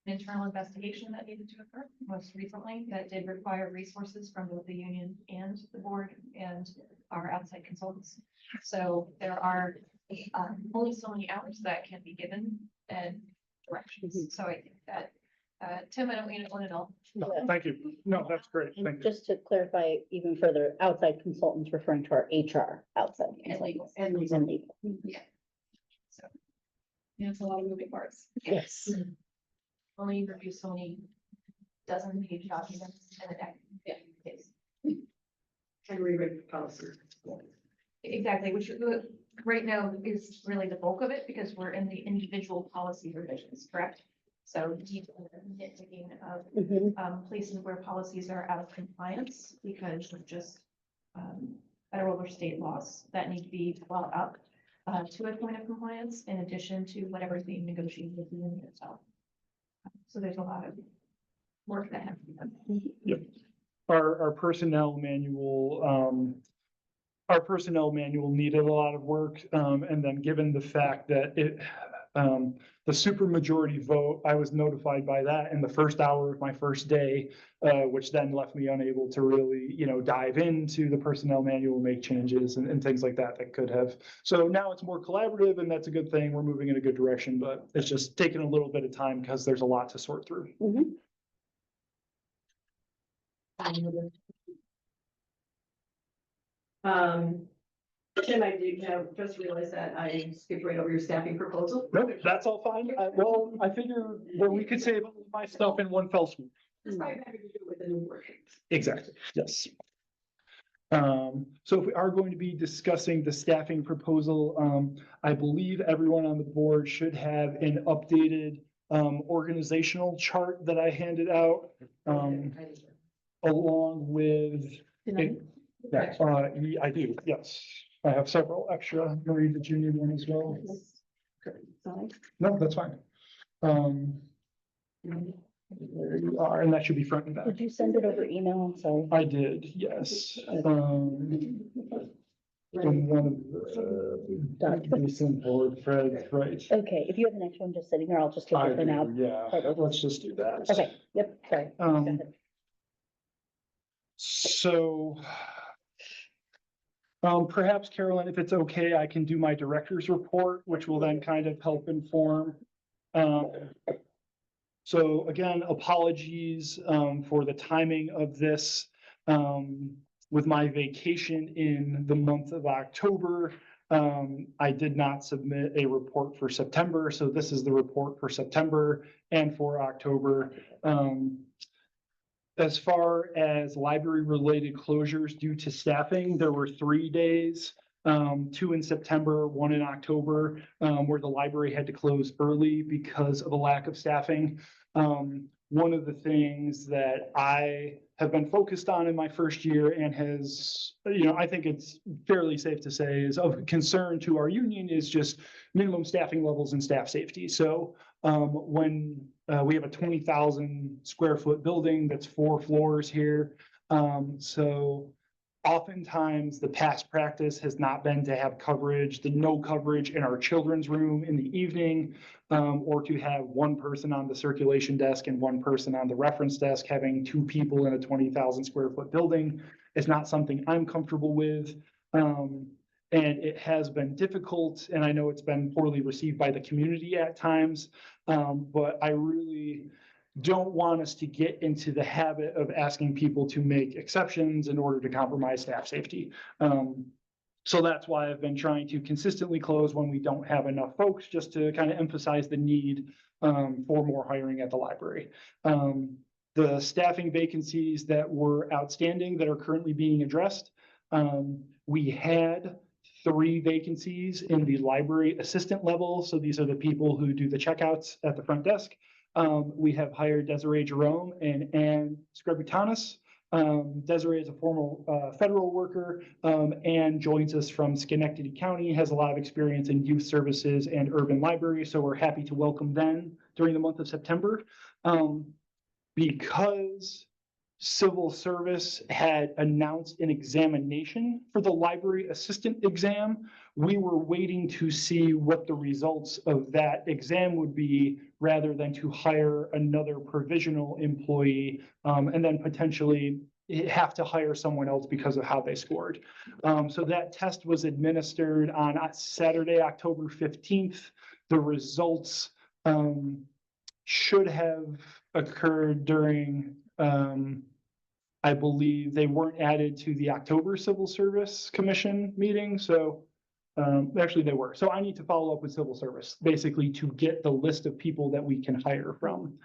F: internal investigation that needed to occur most recently that did require resources from both the union and the board and our outside consultants. So there are only so many hours that can be given and directions. So I think that Tim, I don't mean it on at all.
D: No, thank you. No, that's great.
E: And
D: Thank you.
E: just to clarify even further, outside consultants referring to our HR outside.
F: And legal.
E: consultants. And legal.
F: So yeah, it's a lot of moving parts.
E: Yes.
F: Only review so many dozen page documents in a day. Yeah. Yes.
A: And rewrite policy.
F: Exactly, which right now is really the bulk of it because we're in the individual policy revisions, correct? So deep nitpicking of
E: Mhm.
F: places where policies are out of compliance because of just federal or state laws that need to be brought up to a point of compliance in addition to whatever's being negotiated with the union itself. So there's a lot of work that has to be done.
D: Our personnel manual, needed a lot of work. And then given the fact that the supermajority vote, I was notified by that in the first hour of my first day, which then left me unable to really, dive into the personnel manual, make changes and things like that could have. So now it's more collaborative and that's a good thing. We're moving in a good direction, but it's just taken a little bit of time because there's a lot to sort through.
E: Mhm.
A: Tim, I did just realize that I skipped right over your staffing proposal.
D: No, that's all fine. Well, I figure we could save all my stuff in one fell swoop.
A: It's probably better to do it with the new work.
D: Exactly, yes. So if we are going to be discussing the staffing proposal, I believe everyone on the board should have an updated organizational chart that I handed out along with. I do, yes. I have several extra. Marie, did you need one as well? Okay. No, that's fine. There you are, and that should be front and back.
E: Did you send it over email? I'm sorry.
D: I did, yes. In one of the recent board threads, right?
E: Okay, if you have an extra one just sitting here, I'll just take
D: I
E: it for now.
D: do, yeah, let's just do that.
E: Okay, yep, sorry. Go ahead.
D: So perhaps Carolyn, if it's okay, I can do my director's report, which will then kind of help inform. So again, apologies for the timing of this. With my vacation in the month of October, I did not submit a report for September. So this is the report for September and for October. As far as library related closures due to staffing, there were 3 days. 2 in September, 1 in October, where the library had to close early because of a lack of staffing. One of the things that I have been focused on in my first year and has, I think it's fairly safe to say is of concern to our union is just minimum staffing levels and staff safety. So when we have a 20,000 square foot building that's 4 floors here. So oftentimes the past practice has not been to have coverage, the no coverage in our children's room in the evening, or to have one person on the circulation desk and one person on the reference desk. Having 2 people in a 20,000 square foot building is not something I'm comfortable with. And it has been difficult, and I know it's been poorly received by the community at times, but I really don't want us to get into the habit of asking people to make exceptions in order to compromise staff safety. So that's why I've been trying to consistently close when we don't have enough folks, just to kind of emphasize the need for more hiring at the library. The staffing vacancies that were outstanding that are currently being addressed, we had 3 vacancies in the library assistant level. So these are the people who do the checkouts at the front desk. We have hired Desiree Jerome and Ann Screbutanis. Desiree is a former federal worker and joins us from Schenectady County, has a lot of experience in youth services and urban library. So we're happy to welcome them during the month of September. Because civil service had announced an examination for the library assistant exam, we were waiting to see what the results of that exam would be rather than to hire another provisional employee and then potentially have to hire someone else because of how they scored. So that test was administered on Saturday, October 15th. The results should have occurred during I believe they weren't added to the October Civil Service Commission meeting. So actually they were. So I need to follow up with civil service basically to get the list of people that we can hire from.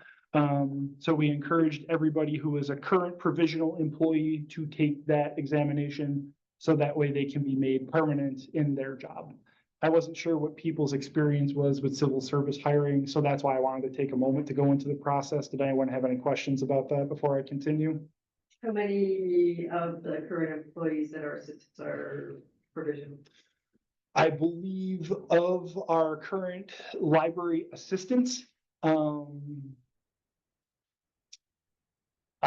D: So we encouraged everybody who is a current provisional employee to take that examination so that way they can be made permanent in their job. I wasn't sure what people's experience was with civil service hiring, so that's why I wanted to take a moment to go into the process. Did anyone have any questions about that before I continue?
A: How many of the current employees that are assistants are provisional?
D: I believe of our current library assistants, I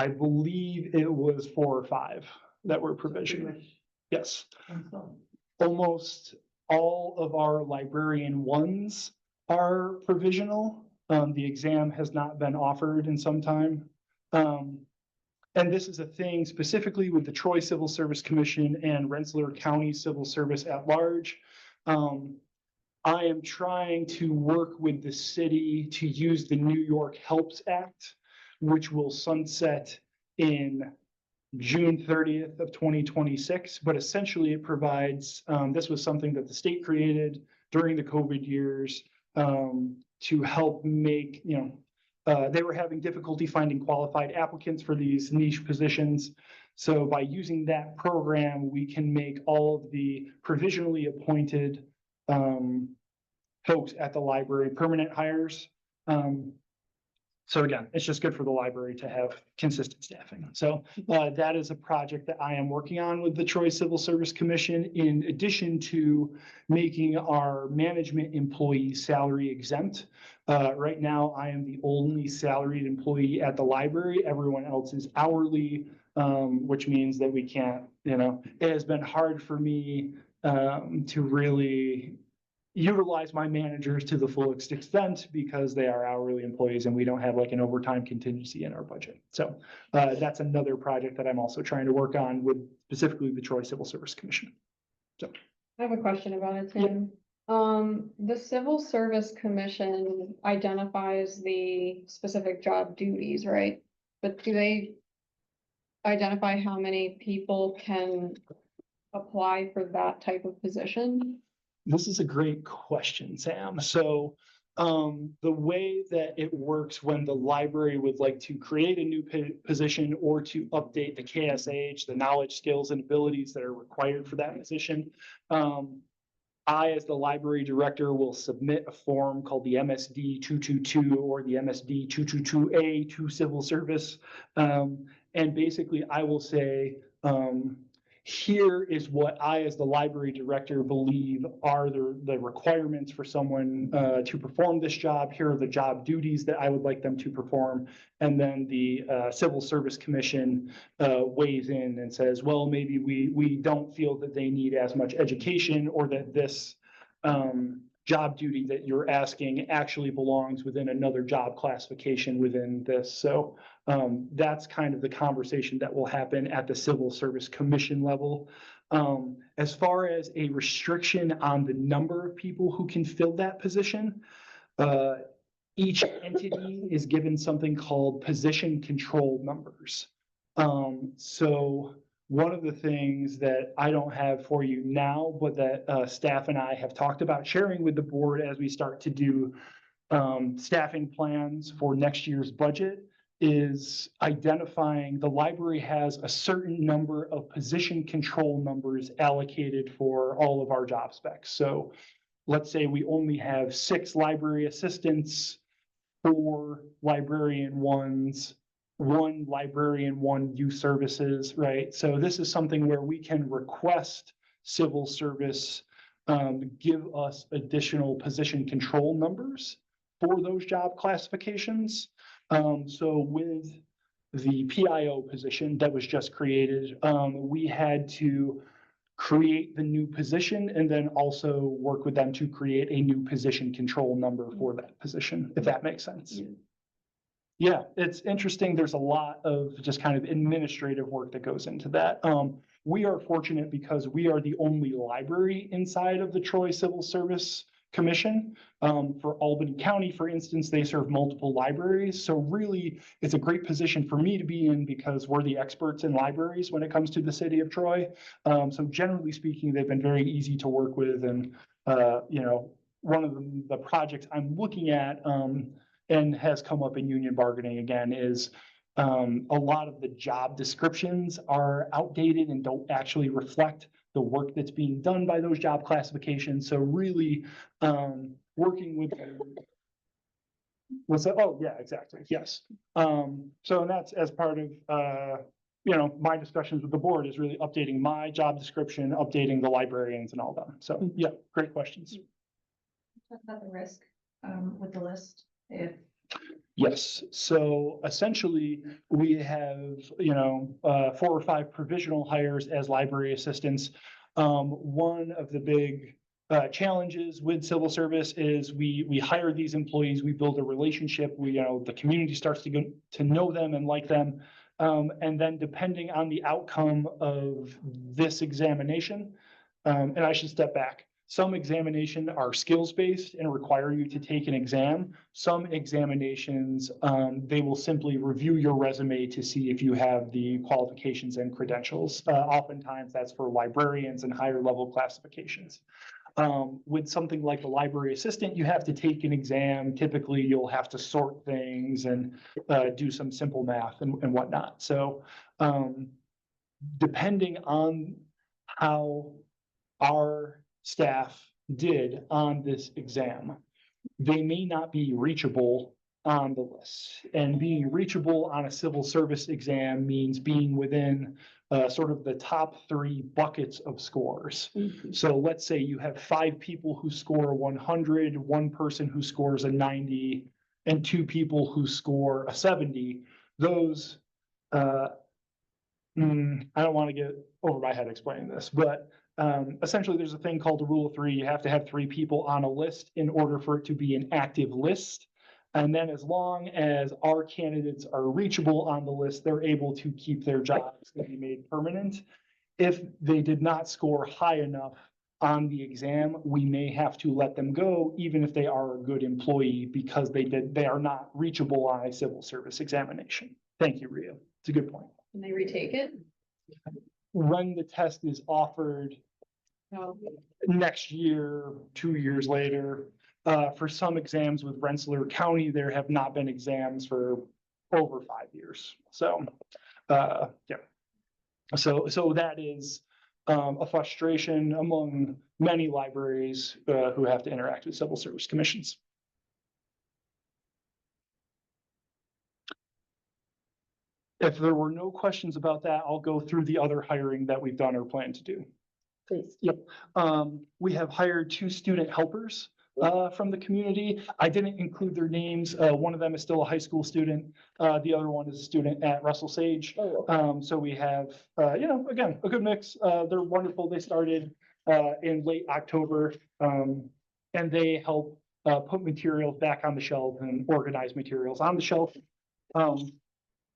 D: believe it was 4 or 5 that were provisional. Yes. Almost all of our librarian ones are provisional. The exam has not been offered in some time. And this is a thing specifically with the Troy Civil Service Commission and Rensselaer County Civil Service at large. I am trying to work with the city to use the New York Helps Act, which will sunset in June 30th of 2026, but essentially it provides, this was something that the state created during the COVID years to help make, they were having difficulty finding qualified applicants for these niche positions. So by using that program, we can make all of the provisionally appointed folks at the library permanent hires. So again, it's just good for the library to have consistent staffing. So that is a project that I am working on with the Troy Civil Service Commission, in addition to making our management employees salary exempt. Right now, I am the only salaried employee at the library. Everyone else is hourly, which means that we can't, it has been hard for me to really utilize my managers to the full extent because they are hourly employees and we don't have like an overtime contingency in our budget. So that's another project that I'm also trying to work on with specifically the Troy Civil Service Commission. So
K: I have a question about it, Tim. The Civil Service Commission identifies the specific job duties, right? But do they identify how many people can apply for that type of position?
D: this is a great question, Sam. So The way that it works when the library would like to create a new position or to update the KSH, the knowledge, skills, and abilities that are required for that position. I, as the library director, will submit a form called the MSD 222 or the MSD 222A to civil service. And basically I will say, here is what I, as the library director, believe are the requirements for someone to perform this job. Here are the job duties that I would like them to perform. And then the Civil Service Commission weighs in and says, well, maybe we don't feel that they need as much education, or that this job duty that you're asking actually belongs within another job classification within this. So that's kind of the conversation that will happen at the Civil Service Commission level. As far as a restriction on the number of people who can fill that position, each entity is given something called position control numbers. So one of the things that I don't have for you now, but that staff and I have talked about sharing with the board as we start to do staffing plans for next year's budget, is identifying the library has a certain number of position control numbers allocated for all of our job specs. So let's say we only have 6 library assistants, 4 librarian ones, 1 librarian, 1 youth services, right? So this is something where we can request civil service give us additional position control numbers for those job classifications. So with the PIO position that was just created, we had to create the new position and then also work with them to create a new position control number for that position, if that makes sense. Yeah, it's interesting. There's a lot of just kind of administrative work that goes into that. We are fortunate because we are the only library inside of the Troy Civil Service Commission. For Albany County, for instance, they serve multiple libraries. So really, it's a great position for me to be in because we're the experts in libraries when it comes to the city of Troy. So generally speaking, they've been very easy to work with. And, you know, one of the projects I'm looking at and has come up in union bargaining again is a lot of the job descriptions are outdated and don't actually reflect the work that's being done by those job classifications. So really working with what's that? Oh, yeah, exactly. Yes. So that's as part of you know, my discussions with the board is really updating my job description, updating the librarians and all that. So yeah, great questions.
F: Talk about the risk with the list. If
D: Yes, so essentially we have, you know, 4 or 5 provisional hires as library assistants. One of the big challenges with civil service is we hire these employees, we build a relationship, you know, the community starts to get to know them and like them. And then depending on the outcome of this examination, and I should step back. Some examinations are skills-based and require you to take an exam. Some examinations, they will simply review your resume to see if you have the qualifications and credentials. Oftentimes that's for librarians and higher level classifications. With something like a library assistant, you have to take an exam. Typically, you'll have to sort things and do some simple math and whatnot. So depending on how our staff did on this exam, they may not be reachable on the list. And being reachable on a civil service exam means being within sort of the top 3 buckets of scores. So let's say you have 5 people who score 100, 1 person who scores a 90, and 2 people who score a 70. Those, I don't want to get over my head explaining this, but essentially there's a thing called the rule of 3. You have to have 3 people on a list in order for it to be an active list. And then as long as our candidates are reachable on the list, they're able to keep their jobs and be made permanent. If they did not score high enough on the exam, we may have to let them go, even if they are a good employee, because they are not reachable on a civil service examination. Thank you, Ria. It's a good point.
A: Can they retake it?
D: When the test is offered
A: No.
D: next year, 2 years later, For some exams with Rensselaer County, there have not been exams for over 5 years. So, yeah. So that is a frustration among many libraries who have to interact with civil service commissions. If there were no questions about that, I'll go through the other hiring that we've done or plan to do.
E: Please.
D: Yep. We have hired 2 student helpers from the community. I didn't include their names. One of them is still a high school student. The other one is a student at Russell Sage.
E: Oh, okay.
D: So we have, again, a good mix. They're wonderful. They started in late October, and they help put materials back on the shelf and organize materials on the shelf.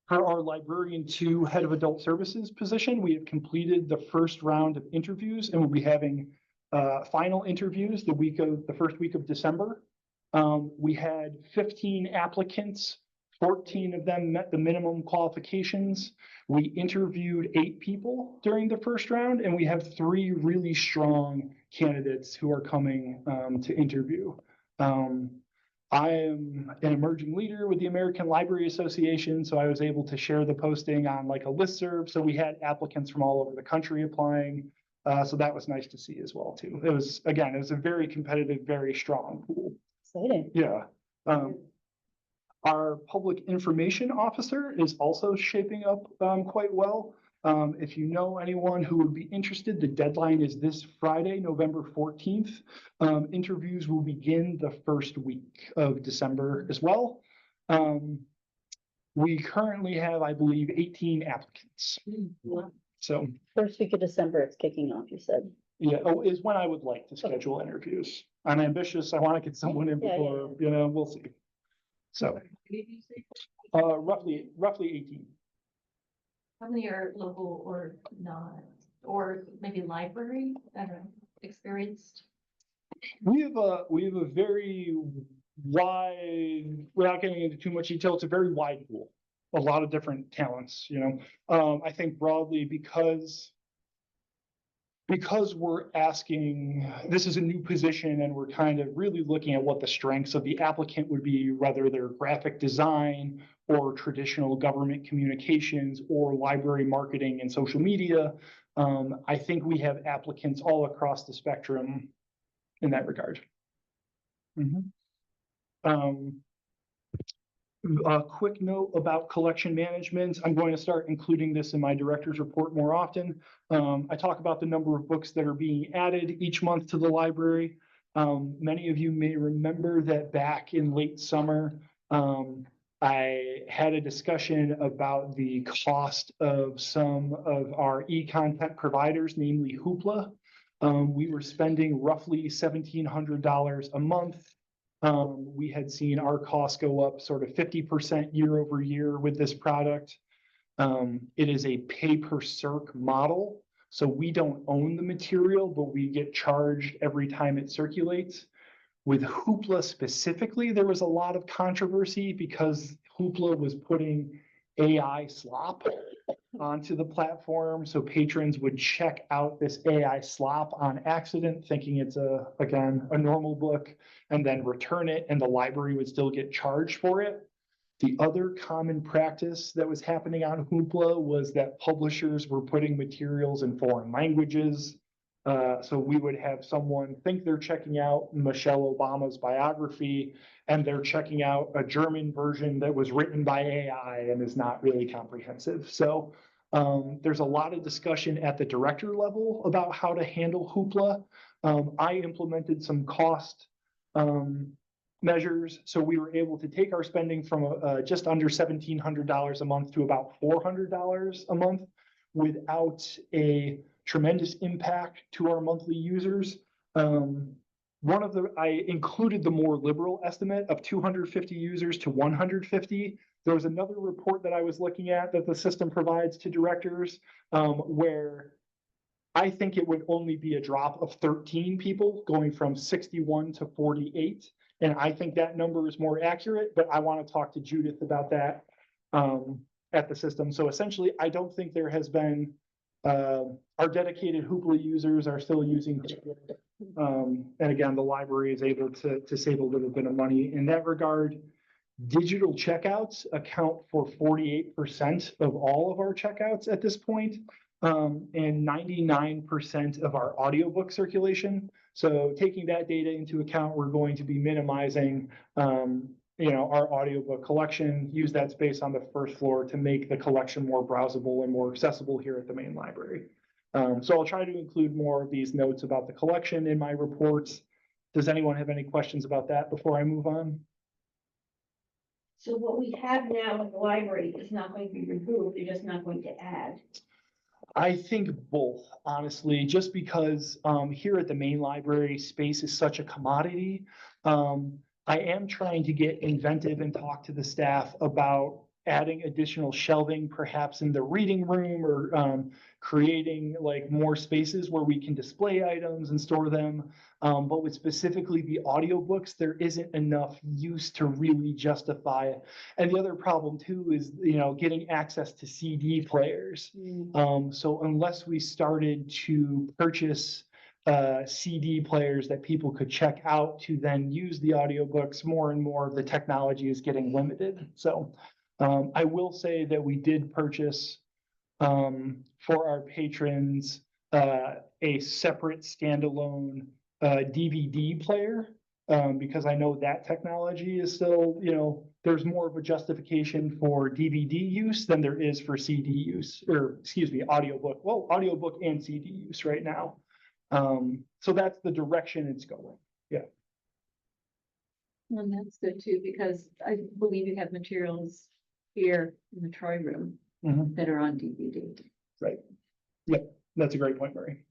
D: For our librarian 2 head of adult services position, we have completed the first round of interviews and we'll be having final interviews the first week of December. We had 15 applicants, 14 of them met the minimum qualifications. We interviewed 8 people during the first round, and we have 3 really strong candidates who are coming to interview. I am an emerging leader with the American Library Association, so I was able to share the posting on like a listserv. So we had applicants from all over the country applying. So that was nice to see as well too. It was a very competitive, very strong pool.
E: Exciting.
D: Yeah. Our public information officer is also shaping up quite well. If you know anyone who would be interested, the deadline is this Friday, November 14th. Interviews will begin the first week of December as well. We currently have, I believe, 18 applicants. So
E: First week of December, it's kicking off, you said.
D: yeah, is when I would like to schedule interviews. I'm ambitious. I want to get someone in
E: Yeah,
D: before, we'll see. So roughly 18.
F: How many are local or not, or maybe library, I don't know, experienced?
D: We have a very wide, without getting into too much detail, it's a very wide pool, a lot of different talents, I think broadly because we're asking, this is a new position and we're kind of really looking at what the strengths of the applicant would be, whether they're graphic design or traditional government communications or library marketing and social media. I think we have applicants all across the spectrum in that regard. A quick note about collection management. I'm going to start including this in my director's report more often. I talk about the number of books that are being added each month to the library. Many of you may remember that back in late summer, I had a discussion about the cost of some of our e-content providers, namely Hoopla. We were spending roughly $1,700 a month. We had seen our costs go up sort of 50% year over year with this product. It is a pay per circ model. So we don't own the material, but we get charged every time it circulates. With Hoopla specifically, there was a lot of controversy because Hoopla was putting AI slop onto the platform. So patrons would check out this AI slop on accident, thinking it's again, a normal book, and then return it, and the library would still get charged for it. The other common practice that was happening on Hoopla was that publishers were putting materials in foreign languages. So we would have someone think they're checking out Michelle Obama's biography, and they're checking out a German version that was written by AI and is not really comprehensive. So there's a lot of discussion at the director level about how to handle Hoopla. I implemented some cost measures. So we were able to take our spending from just under $1,700 a month to about $400 a month without a tremendous impact to our monthly users. I included the more liberal estimate of 250 users to 150. There was another report that I was looking at that the system provides to directors where I think it would only be a drop of 13 people going from 61 to 48. And I think that number is more accurate, but I want to talk to Judith about that at the system. So essentially, I don't think there has been Our dedicated Hoopla users are still using. And again, the library is able to save a little bit of money in that regard. Digital checkouts account for 48% of all of our checkouts at this point, and 99% of our audiobook circulation. So taking that data into account, we're going to be minimizing, our audiobook collection, use that space on the first floor to make the collection more browsable and more accessible here at the main library. So I'll try to include more of these notes about the collection in my reports. Does anyone have any questions about that before I move on?
C: So what we have now in the library is not going to be removed, they're just not going to add.
D: I think both, honestly, just because here at the main library, space is such a commodity. I am trying to get inventive and talk to the staff about adding additional shelving, perhaps in the reading room, or creating like more spaces where we can display items and store them. But with specifically the audiobooks, there isn't enough use to really justify it. And the other problem too is, getting access to CD players. So unless we started to purchase CD players that people could check out to then use the audiobooks, more and more of the technology is getting limited. So I will say that we did purchase for our patrons a separate standalone DVD player, because I know that technology is still, there's more of a justification for DVD use than there is for CD use, or excuse me, audiobook. Well, audiobook and CD use right now. So that's the direction it's going. Yeah.
C: And that's good too, because I believe you have materials here in the Troy room that are on DVD.
D: Right. Yep. That's a great point, Murray.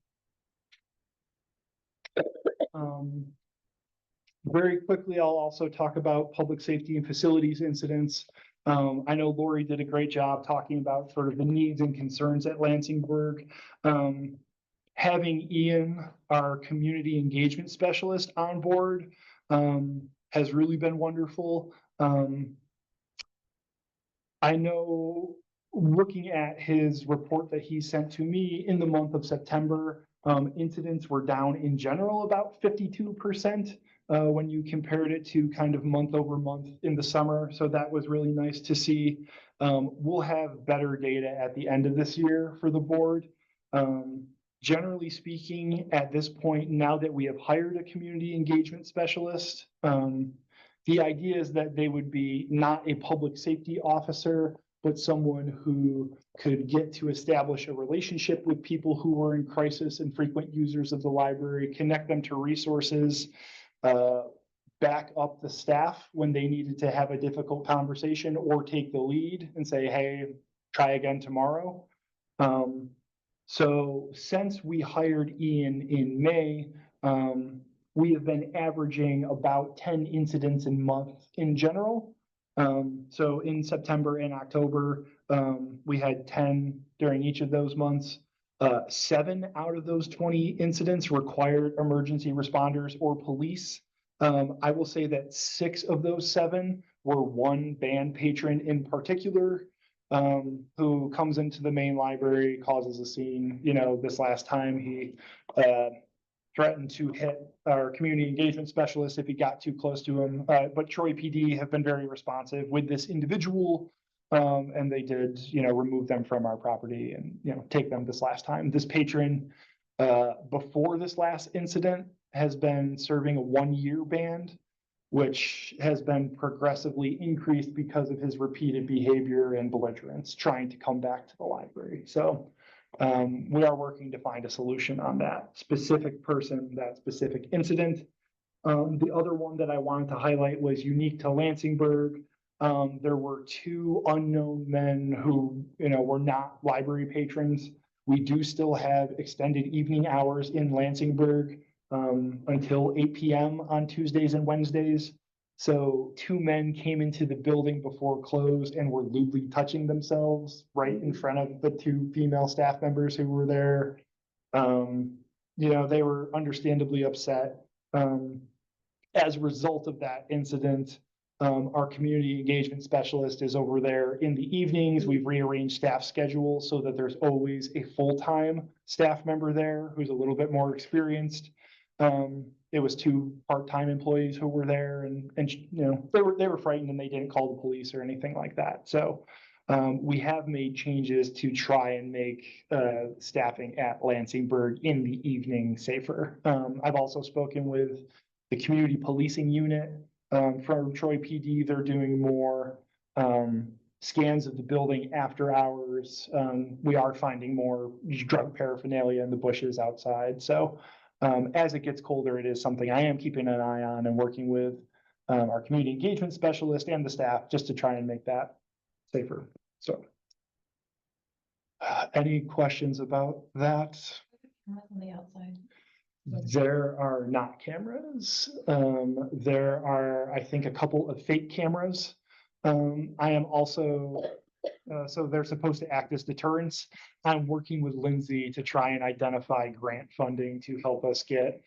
D: Very quickly, I'll also talk about public safety and facilities incidents. I know Lori did a great job talking about sort of the needs and concerns at Lansingburg. Having Ian, our community engagement specialist, on board has really been wonderful. I know, looking at his report that he sent to me in the month of September, incidents were down in general about 52% when you compared it to kind of month over month in the summer. So that was really nice to see. We'll have better data at the end of this year for the board. Generally speaking, at this point, now that we have hired a community engagement specialist, the idea is that they would be not a public safety officer, but someone who could get to establish a relationship with people who were in crisis and frequent users of the library, connect them to resources, back up the staff when they needed to have a difficult conversation, or take the lead and say, hey, try again tomorrow. So since we hired Ian in May, we have been averaging about 10 incidents a month in general. So in September and October, we had 10 during each of those months. 7 out of those 20 incidents required emergency responders or police. I will say that 6 of those 7 were one band patron in particular, who comes into the main library, causes a scene. This last time he threatened to hit our community engagement specialist if he got too close to him. But Troy PD have been very responsive with this individual, and they did, remove them from our property and, take them this last time. This patron, before this last incident, has been serving a 1-year ban, which has been progressively increased because of his repeated behavior and belligerence, trying to come back to the library. So we are working to find a solution on that specific person, that specific incident. The other one that I wanted to highlight was unique to Lansingburg. There were 2 unknown men who, were not library patrons. We do still have extended evening hours in Lansingburg until 8 p.m. on Tuesdays and Wednesdays. So 2 men came into the building before closed and were lewdly touching themselves right in front of the 2 female staff members who were there. They were understandably upset. As a result of that incident, Our community engagement specialist is over there in the evenings. We've rearranged staff schedules so that there's always a full-time staff member there who's a little bit more experienced. It was 2 part-time employees who were there and, you know, they were frightened and they didn't call the police or anything like that. So, we have made changes to try and make, staffing at Lansingburg in the evening safer. I've also spoken with the community policing unit, from Troy PD. They're doing more, scans of the building after hours. We are finding more drug paraphernalia in the bushes outside. So, as it gets colder, it is something I am keeping an eye on and working with, our community engagement specialist and the staff just to try and make that safer. So. Any questions about that?
F: On the outside.
D: There are not cameras. There are, I think, a couple of fake cameras. I am also, so they're supposed to act as deterrents. I'm working with Lindsay to try and identify grant funding to help us get.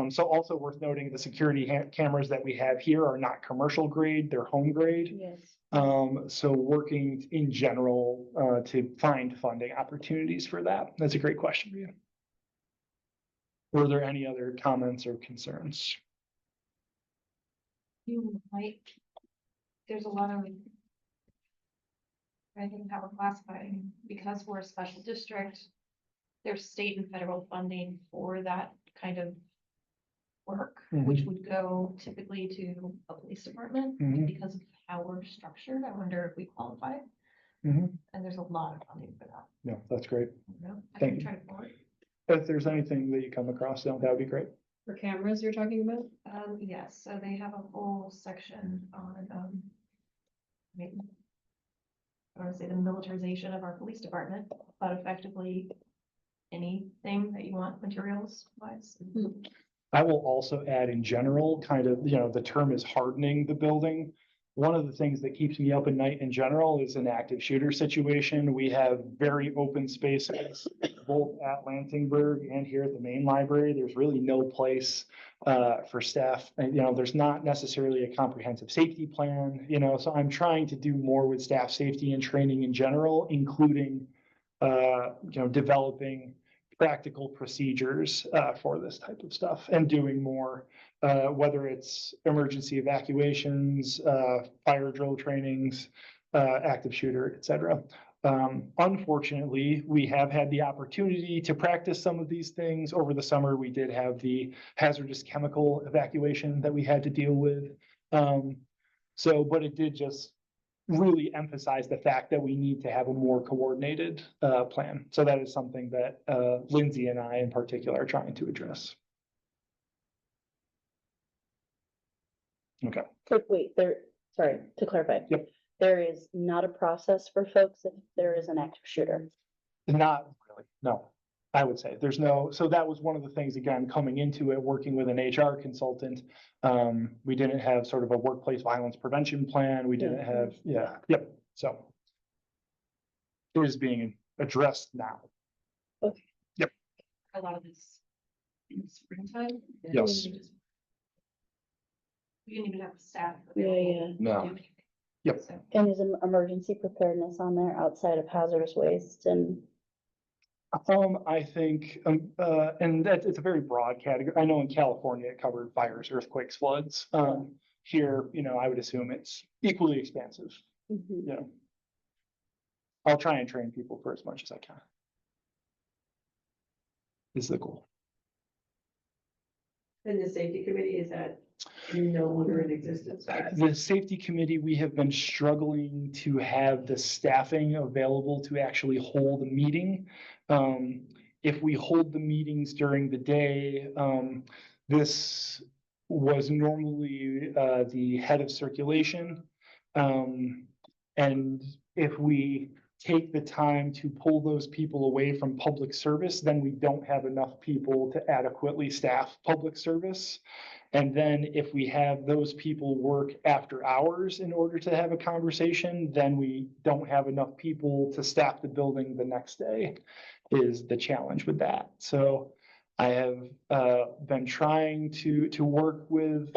D: So also worth noting, the security cameras that we have here are not commercial grade, they're home grade.
E: Yes.
D: So working in general, to find funding opportunities for that. That's a great question for you. Were there any other comments or concerns?
F: You might, there's a lot of. I think how we're classifying, because we're a special district. There's state and federal funding for that kind of work, which would go typically to a police department.
D: Mhm.
F: Because of how we're structured, I wonder if we qualify.
D: Mhm.
F: And there's a lot of funding for that,
D: Yeah, that's great.
F: you know? I
D: Thank
F: can
D: you.
F: try to pull it.
D: If there's anything that you come across, that would be great.
K: For cameras you're talking about?
F: Yes, so they have a whole section on, I mean, I don't want to say the militarization of our police department, but effectively anything that you want materials wise.
D: I will also add in general, kind of, you know, the term is hardening the building. One of the things that keeps me up at night in general is an active shooter situation. We have very open spaces, both at Lansingburg and here at the main library. There's really no place for staff. And, you know, there's not necessarily a comprehensive safety plan, you know, so I'm trying to do more with staff safety and training in general, including, you know, developing practical procedures for this type of stuff and doing more, whether it's emergency evacuations, fire drill trainings, active shooter, et cetera. Unfortunately, we have had the opportunity to practice some of these things over the summer. We did have the hazardous chemical evacuation that we had to deal with. But it did just really emphasize the fact that we need to have a more coordinated plan. So that is something that Lindsay and I in particular are trying to address. Okay.
E: But wait, sorry, to clarify.
D: Yep.
E: There is not a process for folks if there is an active shooter.
D: Not really, no. I would say there's no, so that was one of the things, again, coming into it, working with an HR consultant. We didn't have sort of a workplace violence prevention plan. We didn't have, yep. So it is being addressed now.
E: Okay.
D: Yep.
F: A lot of this in springtime.
D: Yes.
F: We didn't even have staff.
E: Yeah.
J: No.
D: Yep.
F: So,
E: And is an emergency preparedness on there outside of hazardous waste and?
D: I think, and that it's a very broad category. I know in California it covered fires, earthquakes, floods. Here, you know, I would assume it's equally expansive. You know, I'll try and train people for as much as I can. Is the goal.
A: And the safety committee, is that no longer in existence?
D: The safety committee, we have been struggling to have the staffing available to actually hold a meeting. If we hold the meetings during the day, this was normally the head of circulation. And if we take the time to pull those people away from public service, then we don't have enough people to adequately staff public service. And then if we have those people work after hours in order to have a conversation, then we don't have enough people to staff the building the next day is the challenge with that. So I have been trying to work with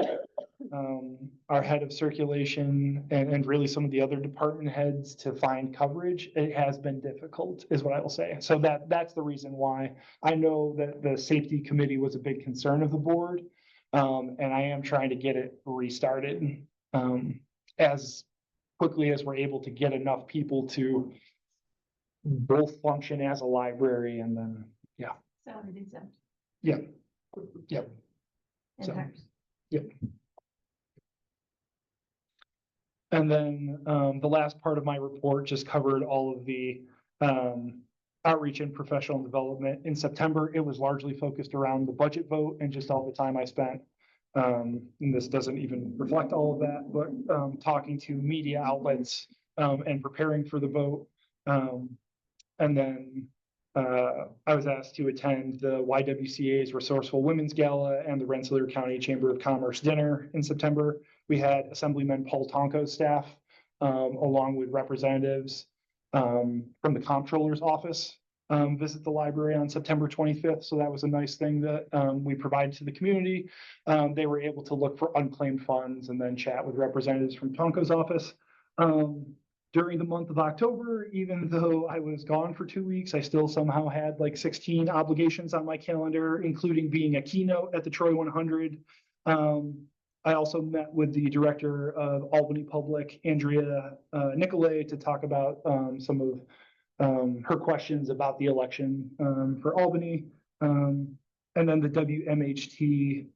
D: our head of circulation and really some of the other department heads to find coverage. It has been difficult, is what I will say. So that's the reason why. I know that the safety committee was a big concern of the board. And I am trying to get it restarted as quickly as we're able to get enough people to both function as a library and then,
F: Salaried exempt.
D: yeah. Yep.
F: And
D: So,
F: hires.
D: yep. And then the last part of my report just covered all of the outreach and professional development. In September, it was largely focused around the budget vote and just all the time I spent. And this doesn't even reflect all of that, but talking to media outlets and preparing for the vote. And then I was asked to attend the YWCA's Resourceful Women's Gala and the Rensselaer County Chamber of Commerce dinner in September. We had Assemblyman Paul Tonko's staff, along with representatives from the comptroller's office, visit the library on September 25th. So that was a nice thing that we provided to the community. They were able to look for unclaimed funds and then chat with representatives from Tonko's office. During the month of October, even though I was gone for 2 weeks, I still somehow had like 16 obligations on my calendar, including being a keynote at the Troy 100. I also met with the director of Albany Public, Andrea Nicolay, to talk about some of her questions about the election for Albany. And then the WMHT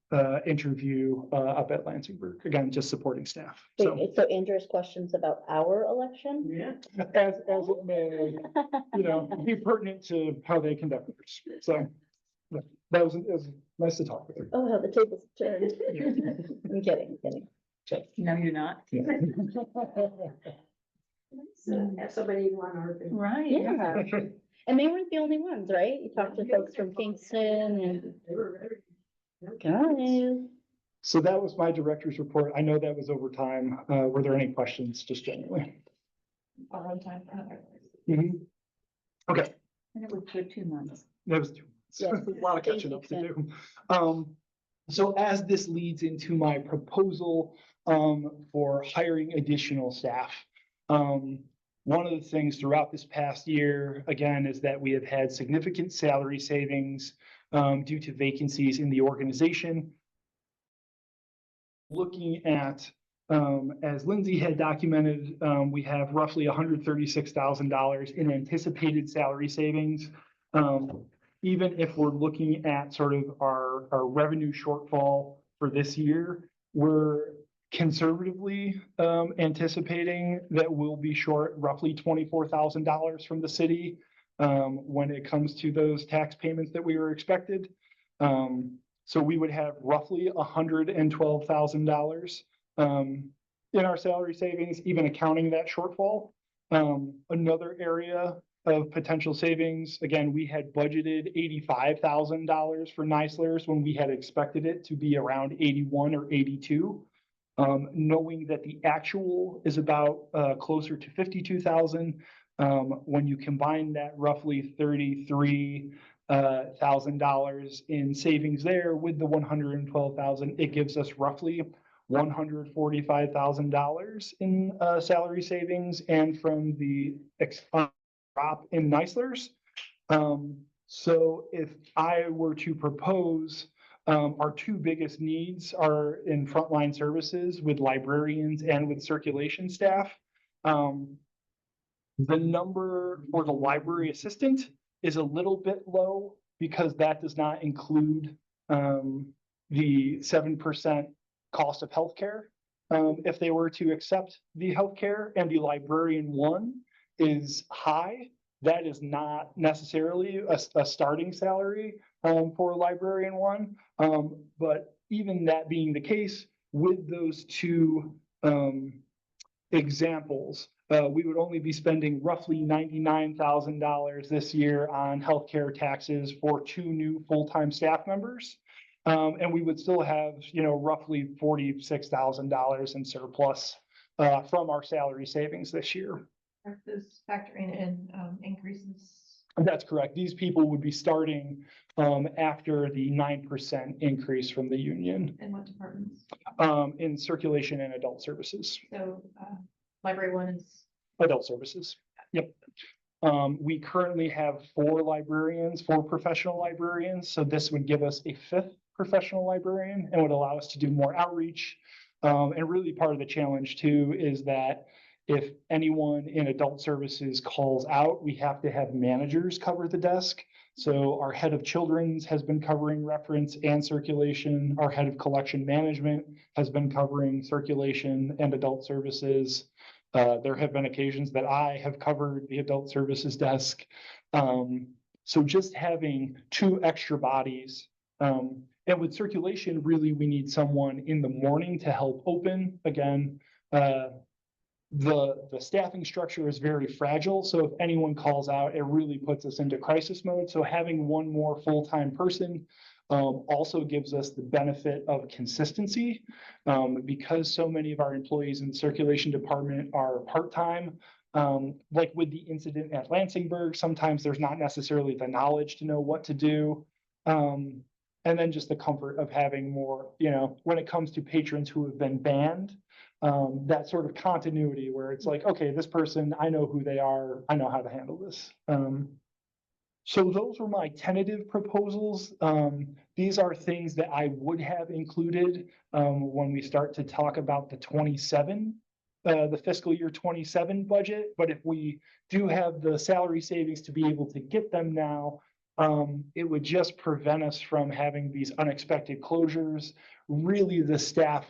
D: interview up at Lansingburg, again, just supporting staff. So
E: Wait, so Andrew's questions about our election?
A: Yeah.
D: as it may, be pertinent to how they conduct theirs. So yeah, it was nice to talk with her.
E: Oh, how the tables turned.
D: Yeah.
E: I'm kidding.
C: No, you're not.
D: Yeah.
A: So have somebody you want our.
C: Right.
E: Yeah. And they weren't the only ones, right? You talked to folks from Kingston and
A: They were very.
E: guys.
D: So that was my director's report. I know that was over time. Were there any questions just generally?
F: Our own time for another.
D: Mhm. Okay,
C: And it was for 2 months.
D: that was
E: Yes,
D: a lot of
E: thank
D: catching
E: you,
D: up to do. So as this leads into my proposal for hiring additional staff. One of the things throughout this past year, again, is that we have had significant salary savings due to vacancies in the organization. Looking at, as Lindsay had documented, we have roughly $136,000 in anticipated salary savings. Even if we're looking at sort of our revenue shortfall for this year, we're conservatively anticipating that we'll be short roughly $24,000 from the city when it comes to those tax payments that we were expected. So we would have roughly $112,000 in our salary savings, even accounting that shortfall. Another area of potential savings, again, we had budgeted $85,000 for Nisler's when we had expected it to be around 81 or 82. Knowing that the actual is about closer to 52,000. When you combine that roughly $33,000 in savings there with the 112,000, it gives us roughly $145,000 in salary savings, and from the drop in Nisler's. So if I were to propose, our two biggest needs are in frontline services with librarians and with circulation staff. The number for the library assistant is a little bit low because that does not include the 7% cost of healthcare. If they were to accept the healthcare, and the librarian one is high, that is not necessarily a starting salary for a librarian one. But even that being the case, with those two examples, we would only be spending roughly $99,000 this year on healthcare taxes for 2 new full-time staff members. And we would still have, roughly $46,000 in surplus from our salary savings this year.
F: Are those factoring in increases
D: That's correct. These people would be starting after the 9% increase from the union
F: And what departments?
D: in circulation and adult services.
F: So, library one is,
D: Adult services. Yep. We currently have 4 librarians, 4 professional librarians, so this would give us a 5th professional librarian and would allow us to do more outreach. And really part of the challenge too is that if anyone in adult services calls out, we have to have managers cover the desk. So our head of children's has been covering reference and circulation. Our head of collection management has been covering circulation and adult services. There have been occasions that I have covered the adult services desk. So just having 2 extra bodies. And with circulation, really, we need someone in the morning to help open. Again, the staffing structure is very fragile. So if anyone calls out, it really puts us into crisis mode. So having 1 more full-time person also gives us the benefit of consistency because so many of our employees in the circulation department are part-time. Like with the incident at Lansingburg, sometimes there's not necessarily the knowledge to know what to do. And then just the comfort of having more, when it comes to patrons who have been banned, that sort of continuity where it's like, okay, this person, I know who they are, I know how to handle this. So those were my tentative proposals. These are things that I would have included when we start to talk about the fiscal year 27 budget. But if we do have the salary savings to be able to get them now, it would just prevent us from having these unexpected closures. Really, the staff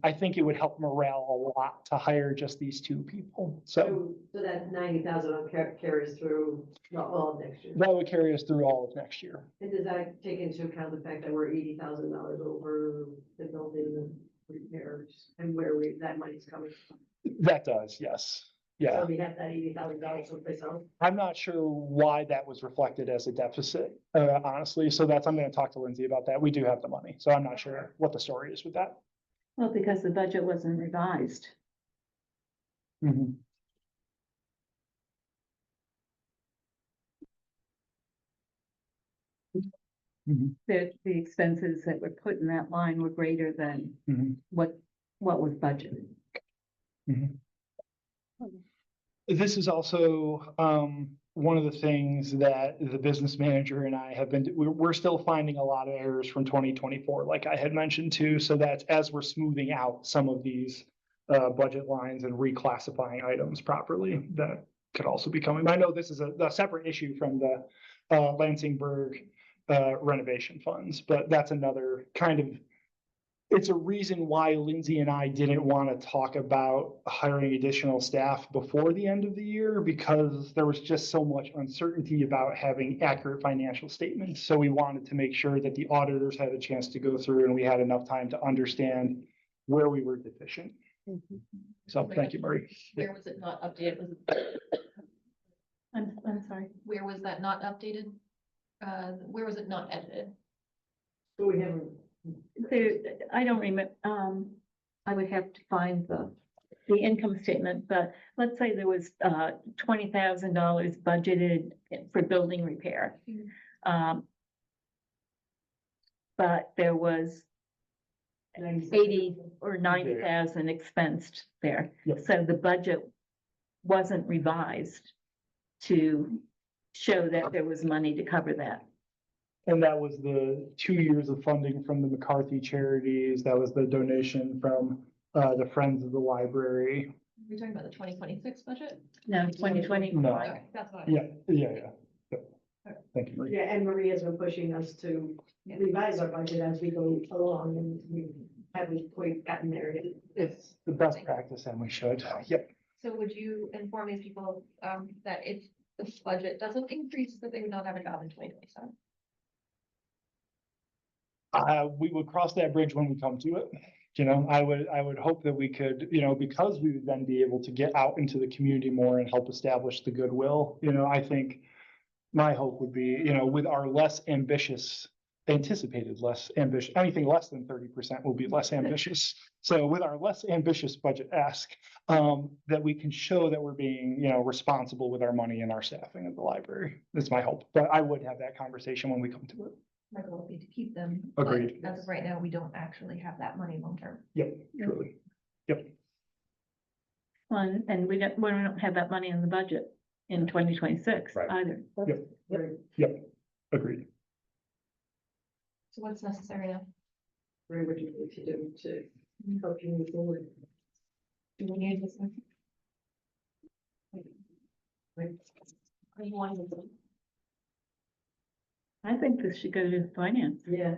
D: I think it would help morale a lot to hire just these 2 people. So
A: So that 90,000 carries through all of next year.
D: that would carry us through all of next year.
A: And does that take into account the fact that we're $80,000 over the building repairs and where that money's coming from?
D: That does, yes. Yeah.
A: So we have that $80,000 someplace else.
D: I'm not sure why that was reflected as a deficit, honestly. So I'm going to talk to Lindsay about that. We do have the money, so I'm not sure what the story is with that.
C: Well, because the budget wasn't revised.
D: Mhm. Mhm.
C: The expenses that were put in that line were greater than
D: Mhm.
C: what was budgeted.
D: This is also one of the things that the business manager and I have we're still finding a lot of errors from 2024, like I had mentioned too. So that's as we're smoothing out some of these budget lines and reclassifying items properly, that could also be coming. I know this is a separate issue from the Lansingburg renovation funds, but that's another kind of, it's a reason why Lindsay and I didn't want to talk about hiring additional staff before the end of the year, because there was just so much uncertainty about having accurate financial statements. So we wanted to make sure that the auditors had a chance to go through and we had enough time to understand where we were deficient. So thank you, Murray.
F: where was it not updated?
C: I'm sorry.
F: Where was that not updated? Where was it not edited?
A: So we haven't.
C: There, I don't remember, I would have to find the income statement, but let's say there was $20,000 budgeted for building repair. But there was 80 or 90,000 expensed there.
D: Yep.
C: So the budget wasn't revised to show that there was money to cover that.
D: And that was the 2 years of funding from the McCarthy Charities. That was the donation from the Friends of the Library.
F: Are we talking about the 2026 budget?
C: No, 2020.
D: No.
F: Okay, that's what I.
D: Yeah. Yep. Thank you, Marie.
A: Yeah, and Marie has been pushing us to revise our budget as we go along, and we haven't quite gotten there yet.
D: It's the best practice and we should. Yep.
F: So would you inform these people, that if this budget doesn't increase, that they would not have a job in 2027?
D: We would cross that bridge when we come to it. I would hope that we could, because we would then be able to get out into the community more and help establish the goodwill. I think my hope would be, with our less ambitious anticipated less ambitious, anything less than 30% will be less ambitious. So with our less ambitious budget ask, that we can show that we're being, responsible with our money and our staffing at the library. That's my hope, but I would have that conversation when we come to it.
L: My goal would be to keep them. but
D: Agreed.
L: As of right now, we don't actually have that money long term.
D: Yep, truly. Yep.
C: And we don't have that money in the budget in 2026
J: Right.
C: either.
D: Yep. Agreed.
L: So what's necessary now?
A: What do you need to do to help you move forward?
L: Do we need this?
C: I think this should go to finance.
A: Yeah.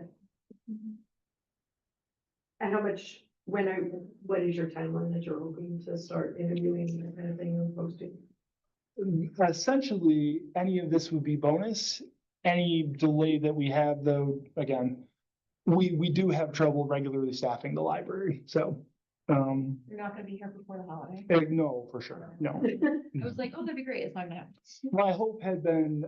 A: And how much, what is your timeline that you're hoping to start interviewing and that kind of thing and posting?
D: Essentially, any of this would be bonus. Any delay that we have, though, again, we do have trouble regularly staffing the library, so.
L: You're not gonna be here before the holiday.
D: No, for sure, no.
L: I was like, oh, that'd be great. It's not gonna happen.
D: My hope had been,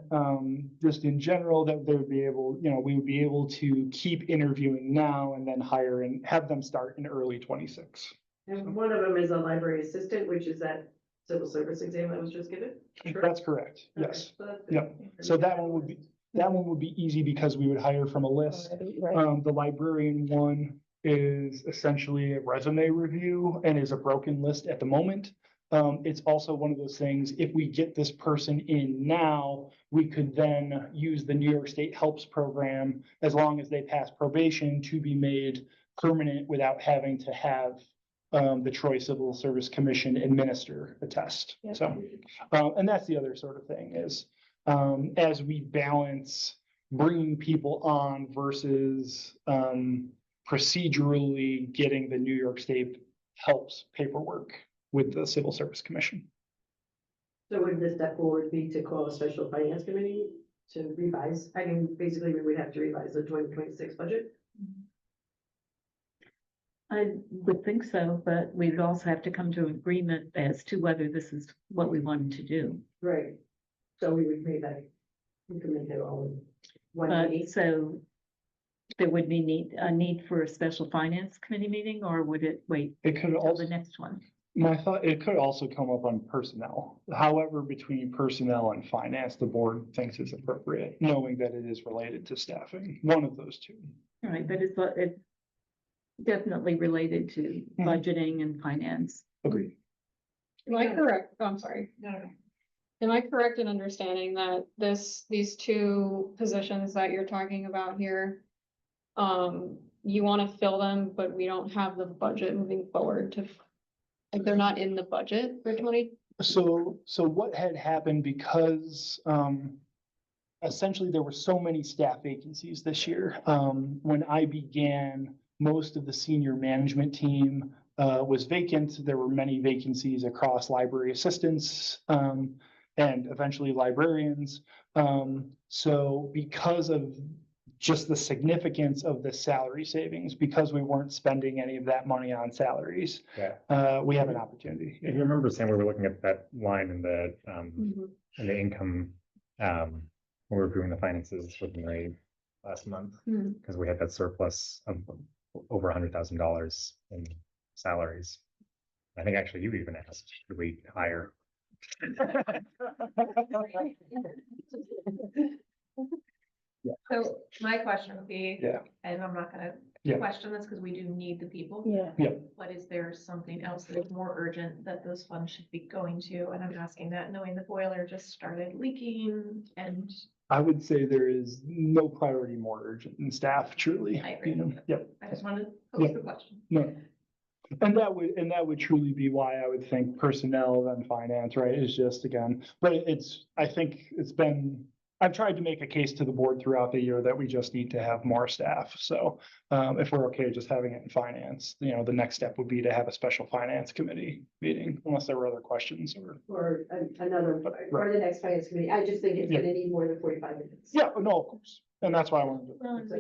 D: just in general, that they would be able, we would be able to keep interviewing now and then hire and have them start in early 26.
A: And one of them is a library assistant, which is that civil service exam that was just given?
D: That's correct,
A: Okay,
D: yes.
A: so that's good.
D: Yep. So that one would be easy because we would hire from a list.
E: Right.
D: The librarian one is essentially a resume review and is a broken list at the moment. It's also one of those things, if we get this person in now, we could then use the New York State Helps program, as long as they pass probation, to be made permanent without having to have the Troy Civil Service Commission administer a test.
E: Yep.
D: So, and that's the other sort of thing is, as we balance bringing people on versus, procedurally getting the New York State Helps paperwork with the Civil Service Commission.
A: So would the step forward be to call a special finance committee to revise? I mean, basically, we would have to revise the 2026 budget.
C: I would think so, but we'd also have to come to an agreement as to whether this is what we wanted to do.
A: Right. So we would make that, we could make it all in one
C: But
A: meeting.
C: so there would be a need for a special finance committee meeting, or would it wait
D: It could
C: till
D: also,
C: the next one?
D: my thought, it could also come up on personnel. However, between personnel and finance, the board thinks is appropriate, knowing that it is related to staffing, one of those two.
C: All right, but it's definitely related to budgeting and finance.
D: Agreed.
K: Am I correct? Oh, I'm sorry.
L: No.
K: Am I correct in understanding that these two positions that you're talking about here? You want to fill them, but we don't have the budget moving forward like, they're not in the budget for 20.
D: So what had happened because, essentially there were so many staff vacancies this year. When I began, most of the senior management team, was vacant. There were many vacancies across library assistants, and eventually librarians. So because of just the significance of the salary savings, because we weren't spending any of that money on salaries, we have an opportunity.
J: If you remember, Sam, we were looking at that line in the income, when we were doing the finances with Mary last month, because we had that surplus of over $100,000 in salaries. I think actually you even asked, should we hire?
L: So my question would be,
D: Yeah.
L: and I'm not gonna
D: Yeah.
L: question this because we do need the people.
E: Yeah.
L: But is there something else that is more urgent that those funds should be going to? And I'm asking that knowing the boiler just started leaking and
D: I would say there is no priority more urgent than staff, truly.
L: I agree.
D: Yep.
L: I just wanted to pose the question.
D: No. And that would truly be why I would think personnel and finance, right, is just again, but I think I've tried to make a case to the board throughout the year that we just need to have more staff. So, if we're okay just having it in finance, the next step would be to have a special finance committee meeting, unless there were other questions
A: Or another, or the next finance committee. I just think it's
D: Yeah.
A: gonna need more than 45 minutes.
D: Yeah, no, of course. And that's why I wanted to.
C: Well, and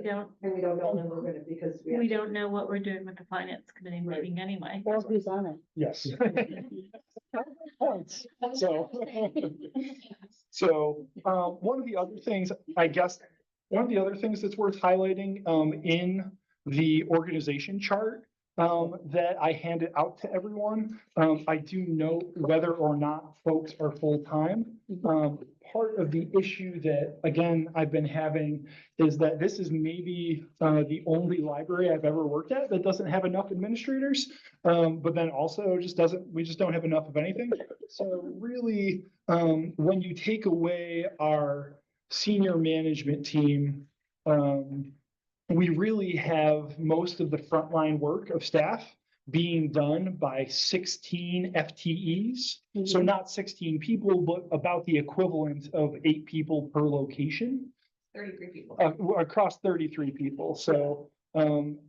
A: And we don't know when we're gonna, because we have.
C: we don't know what we're doing with the finance committee meeting anyway.
E: Or who's on it?
D: Yes. Points. So, one of the other things, I guess, One of the other things that's worth highlighting, in the organization chart, that I handed out to everyone, I do note whether or not folks are full-time. Part of the issue that, again, I've been having is that this is maybe, the only library I've ever worked at that doesn't have enough administrators. But then also we just don't have enough of anything. So really, when you take away our senior management team, we really have most of the frontline work of staff being done by 16 FTEs. So not 16 people, but about the equivalent of 8 people per location.
L: 33 people.
D: Across 33 people. So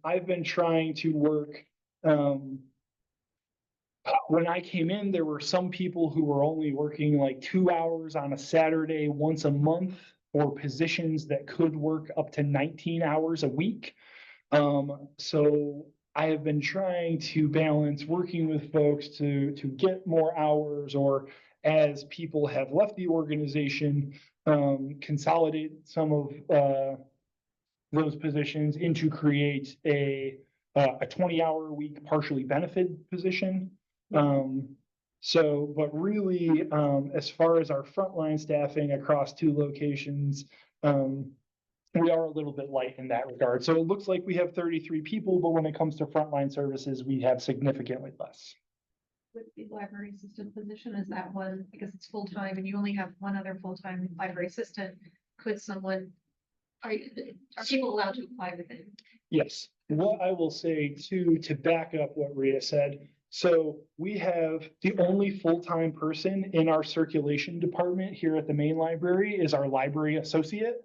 D: I've been trying to work. When I came in, there were some people who were only working like 2 hours on a Saturday once a month, or positions that could work up to 19 hours a week. So I have been trying to balance working with folks to get more hours, or as people have left the organization, consolidate some of those positions into create a 20-hour a week partially benefited position. So, but really, as far as our frontline staffing across 2 locations, we are a little bit light in that regard. So it looks like we have 33 people, but when it comes to frontline services, we have significantly less.
L: With the library assistant position, is that one, because it's full-time and you only have one other full-time library assistant, could someone, are people allowed to apply within?
D: Yes, what I will say too, to back up what Rhea said, so we have the only full-time person in our circulation department here at the main library is our library associate.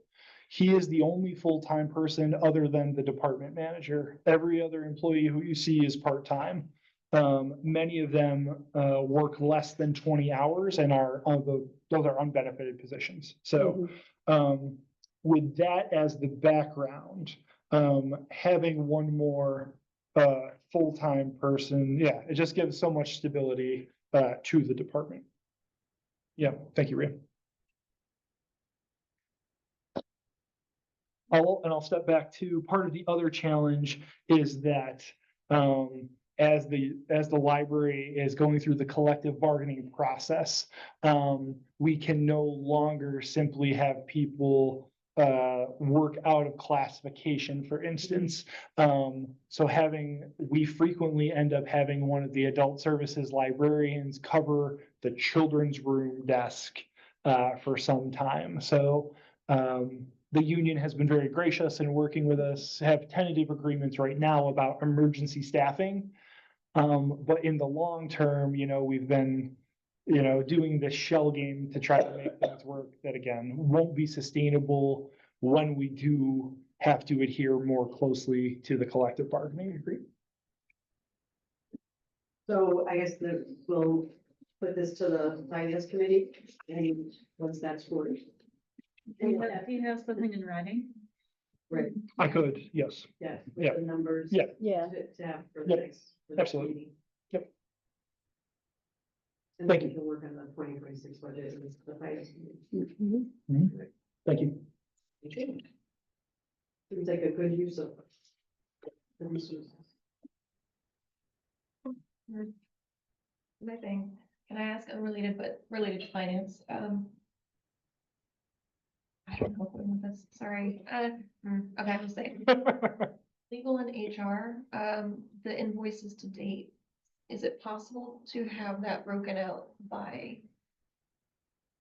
D: He is the only full-time person other than the department manager. Every other employee who you see is part-time. Many of them work less than 20 hours and those are unbenefited positions. So with that as the background, having one more full-time person, yeah, it just gives so much stability to the department. Yeah, thank you, Rhea. I'll step back to part of the other challenge is that as the library is going through the collective bargaining process, we can no longer simply have people work out of classification, for instance. So we frequently end up having one of the adult services librarians cover the children's room desk for some time. So the union has been very gracious in working with us, have tentative agreements right now about emergency staffing. But in the long term, we've been, doing this shell game to try to make things work that again, won't be sustainable when we do have to adhere more closely to the collective bargaining agreement.
A: So I guess we'll put this to the finance committee and once that's for.
C: Do you have something in writing?
A: Right,
D: I could, yes.
A: yeah,
D: Yeah.
A: with the numbers.
D: Yeah.
E: Yeah.
A: To have for the
D: Yep.
A: next. for the
D: Absolutely.
A: meeting.
D: Yep.
A: And
D: Thank
A: then
D: you.
A: we can work on the 2026 budget and the finance committee.
D: Thank you.
A: Okay. Seems like a good use of the resources.
L: My thing, can I ask unrelated, but related to finance? I don't know what this, sorry. Okay, I'm just saying. Legal and HR, the invoices to date, is it possible to have that broken out by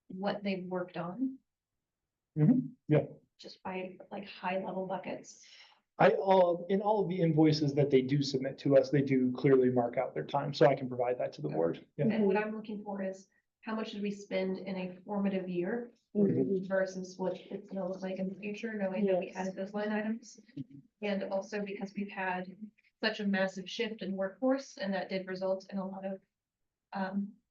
L: what they've worked on?
D: Yeah.
L: Just by like high level buckets?
D: In all of the invoices that they do submit to us, they do clearly mark out their time, so I can provide that to the board. Yeah.
L: And what I'm looking for is how much did we spend in a formative year versus what it's gonna look like in the future, knowing that we added those line items? And also because we've had such a massive shift in workforce, and that did result in a lot of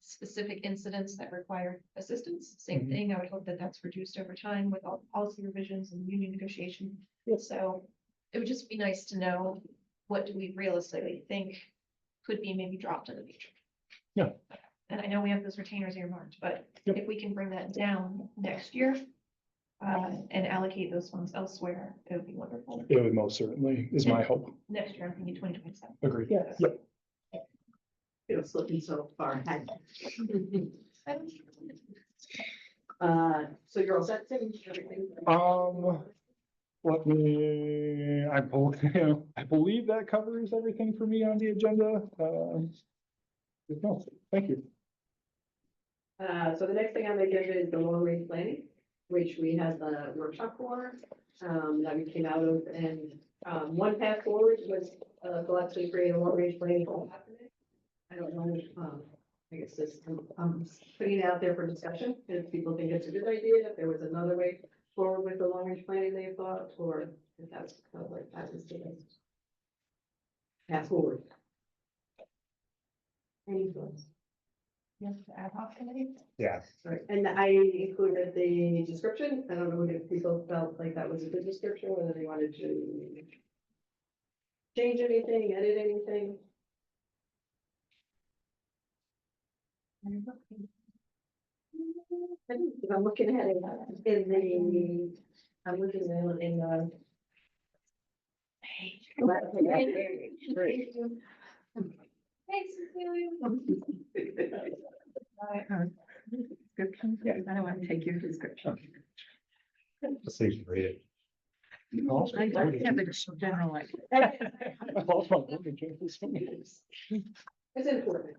L: specific incidents that required assistance. Same thing, I would hope that that's reduced over time with all the policy revisions and union negotiation. So it would just be nice to know, what do we realistically think could be maybe dropped in the future?
D: Yeah.
L: And I know we have those retainers earmarked, but
D: Yep.
L: if we can bring that down next year, and allocate those funds elsewhere, it would be wonderful.
D: It would most certainly is my hope.
L: Next year, I'm thinking 2027.
D: Agreed.
E: Yes.
D: Yep.
A: It's looking so far ahead. So you're all set, Tim? Everything?
D: Let me, I believe that covers everything for me on the agenda. No, thank you.
A: So the next thing on the agenda is the long range planning, which we had the workshop for, that we came out of, and, one path forward was, to actually create a long range planning. I don't know, I guess this, I'm putting it out there for discussion, if people think it's a good idea, if there was another way forward with the long range planning they thought, or if that's kind of like that is the path forward. Any thoughts?
L: Yes, the ad hoc committee.
J: Yeah,
A: Right, and I included the description, I don't know if people felt like that was a good description, whether they wanted to change anything, edit anything. If I'm looking at it I'm looking at it in the.
L: Thank you. Thanks,
C: Description, I don't want to take your description.
J: just so you can read it.
C: I have a general idea.
A: It's important.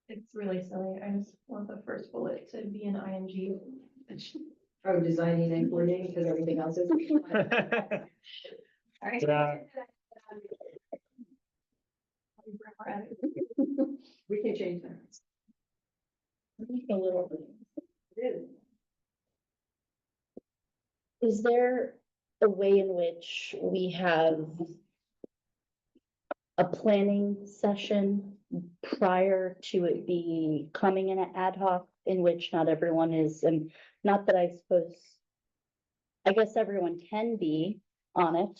L: It's really silly. I just want the first bullet to be an ing.
A: Oh, designing and coordinating, because everything else is.
L: Alright.
J: Yeah.
A: We can change that.
E: A little.
A: It is.
E: Is there a way in which we have a planning session prior to it becoming an ad hoc, in which not everyone is, and not that I suppose, I guess everyone can be on it,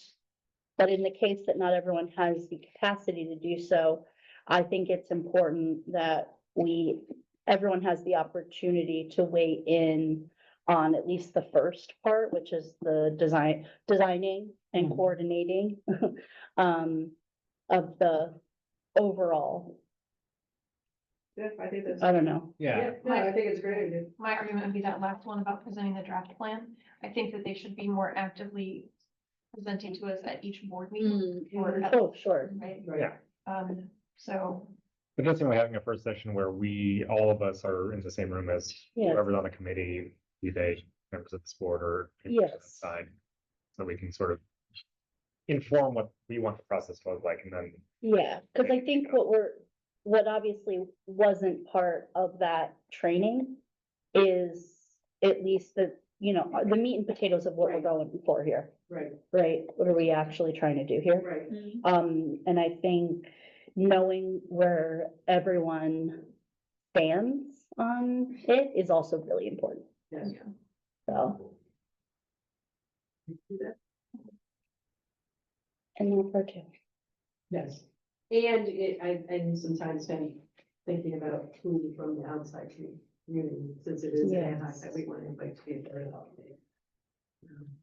E: but in the case that not everyone has the capacity to do so, I think it's important that everyone has the opportunity to weigh in on at least the first part, which is the designing and coordinating of the overall,
A: Yeah, I think that's.
E: I don't know.
J: Yeah,
A: No, I think it's a great idea.
L: My argument would be that last one about presenting the draft plan. I think that they should be more actively presenting to us at each board meeting. Or at-
E: Oh, sure.
L: Right,
A: Right.
J: yeah.
L: So,
J: But just, having a first session where all of us are in the same room as
E: Yes.
J: whoever's on the committee, be they members of this board or people on the
E: Yes.
J: side. So we can sort of inform what we want the process to look like, and then
E: Yeah, because I think what obviously wasn't part of that training is at least the meat and potatoes of what we're
A: Right.
E: going for here,
A: Right,
E: right? What are we actually trying to do here?
A: right.
E: And I think knowing where everyone stands on it is also really important,
A: Yes.
E: so.
A: Do that.
E: And that part too.
A: Yes. And sometimes been thinking about who from the outside community, since it is an ad hoc
E: Yes.
A: that we want to invite to be a part of it.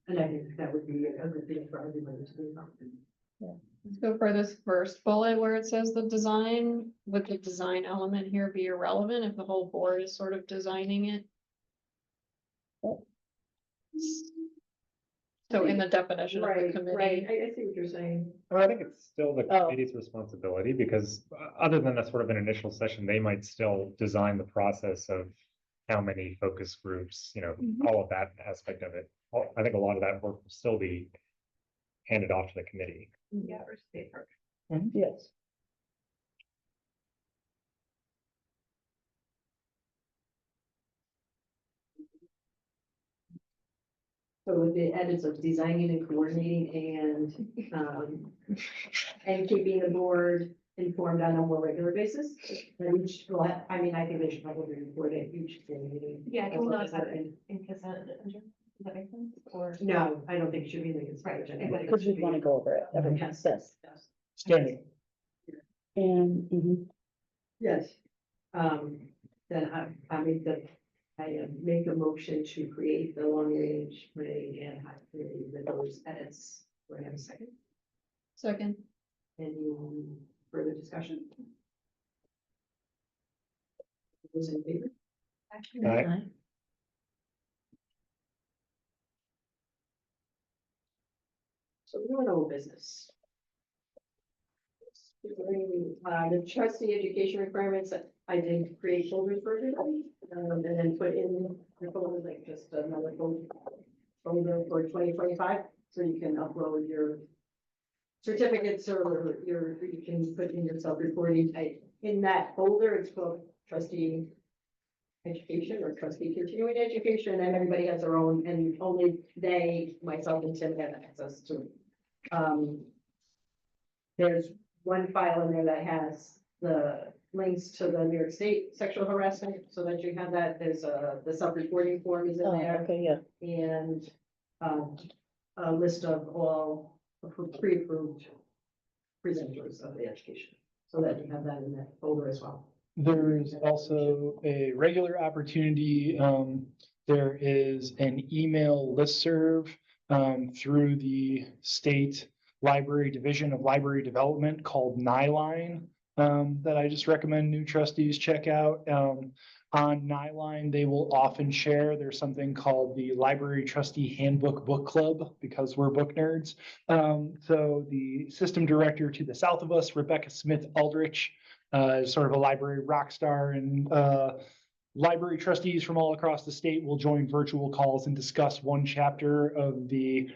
A: And I think that would be a good thing for everybody to be involved in.
K: So for this first bullet where it says the design, would the design element here be irrelevant if the whole board is sort of designing it? So in the definition of the
A: Right,
K: committee.
A: right. I see what you're saying.
J: I think it's still the
E: Oh.
J: committee's responsibility, because other than a sort of an initial session, they might still design the process of how many focus groups, all of that aspect of it. I think a lot of that work will still be handed off to the committee.
L: yeah, or state park.
E: Yes.
A: So with the edits of designing and coordinating and keeping the board informed on a more regular basis. And each, I think they should probably report it each meeting.
L: Yeah, can we not have it in consent agenda? Does that make sense? Or?
A: No, I don't think it should be in the consent agenda. I think it
E: Because
A: should
E: we want to
A: be-
E: go over it, everything
A: Yes.
E: says.
A: Yes.
D: Standing.
E: And,
A: Yes. Then I make make a motion to create the long range planning and high committee with those edits. Do I have a second?
K: Second.
A: Any further discussion? Those in favor?
J: Aye.
A: So we're on old business. The trustee education requirements, I did create folders for everybody, and then put in the folder, like just another folder for 2025, so you can upload your certificates or you can put in your self-reporting. In that folder, it's called trustee education or trustee continuing education, and everybody has their own, and only they, myself and Tim have access to. There's one file in there that has the links to the New York State sexual harassment, so that you have that. There's the self-reporting form is in
E: oh,
A: there,
E: okay, yeah.
A: and a list of all pre-approved presenters of the education, so that you have that in that folder as well.
D: There's also a regular opportunity. There is an email listserv through the state library division of library development called Nyline that I just recommend new trustees check out. On Nyline, they will often share, there's something called the Library Trustee Handbook Book Club, because we're book nerds. So the system director to the south of us, Rebecca Smith Aldrich, is sort of a library rock star, and library trustees from all across the state will join virtual calls and discuss one chapter of the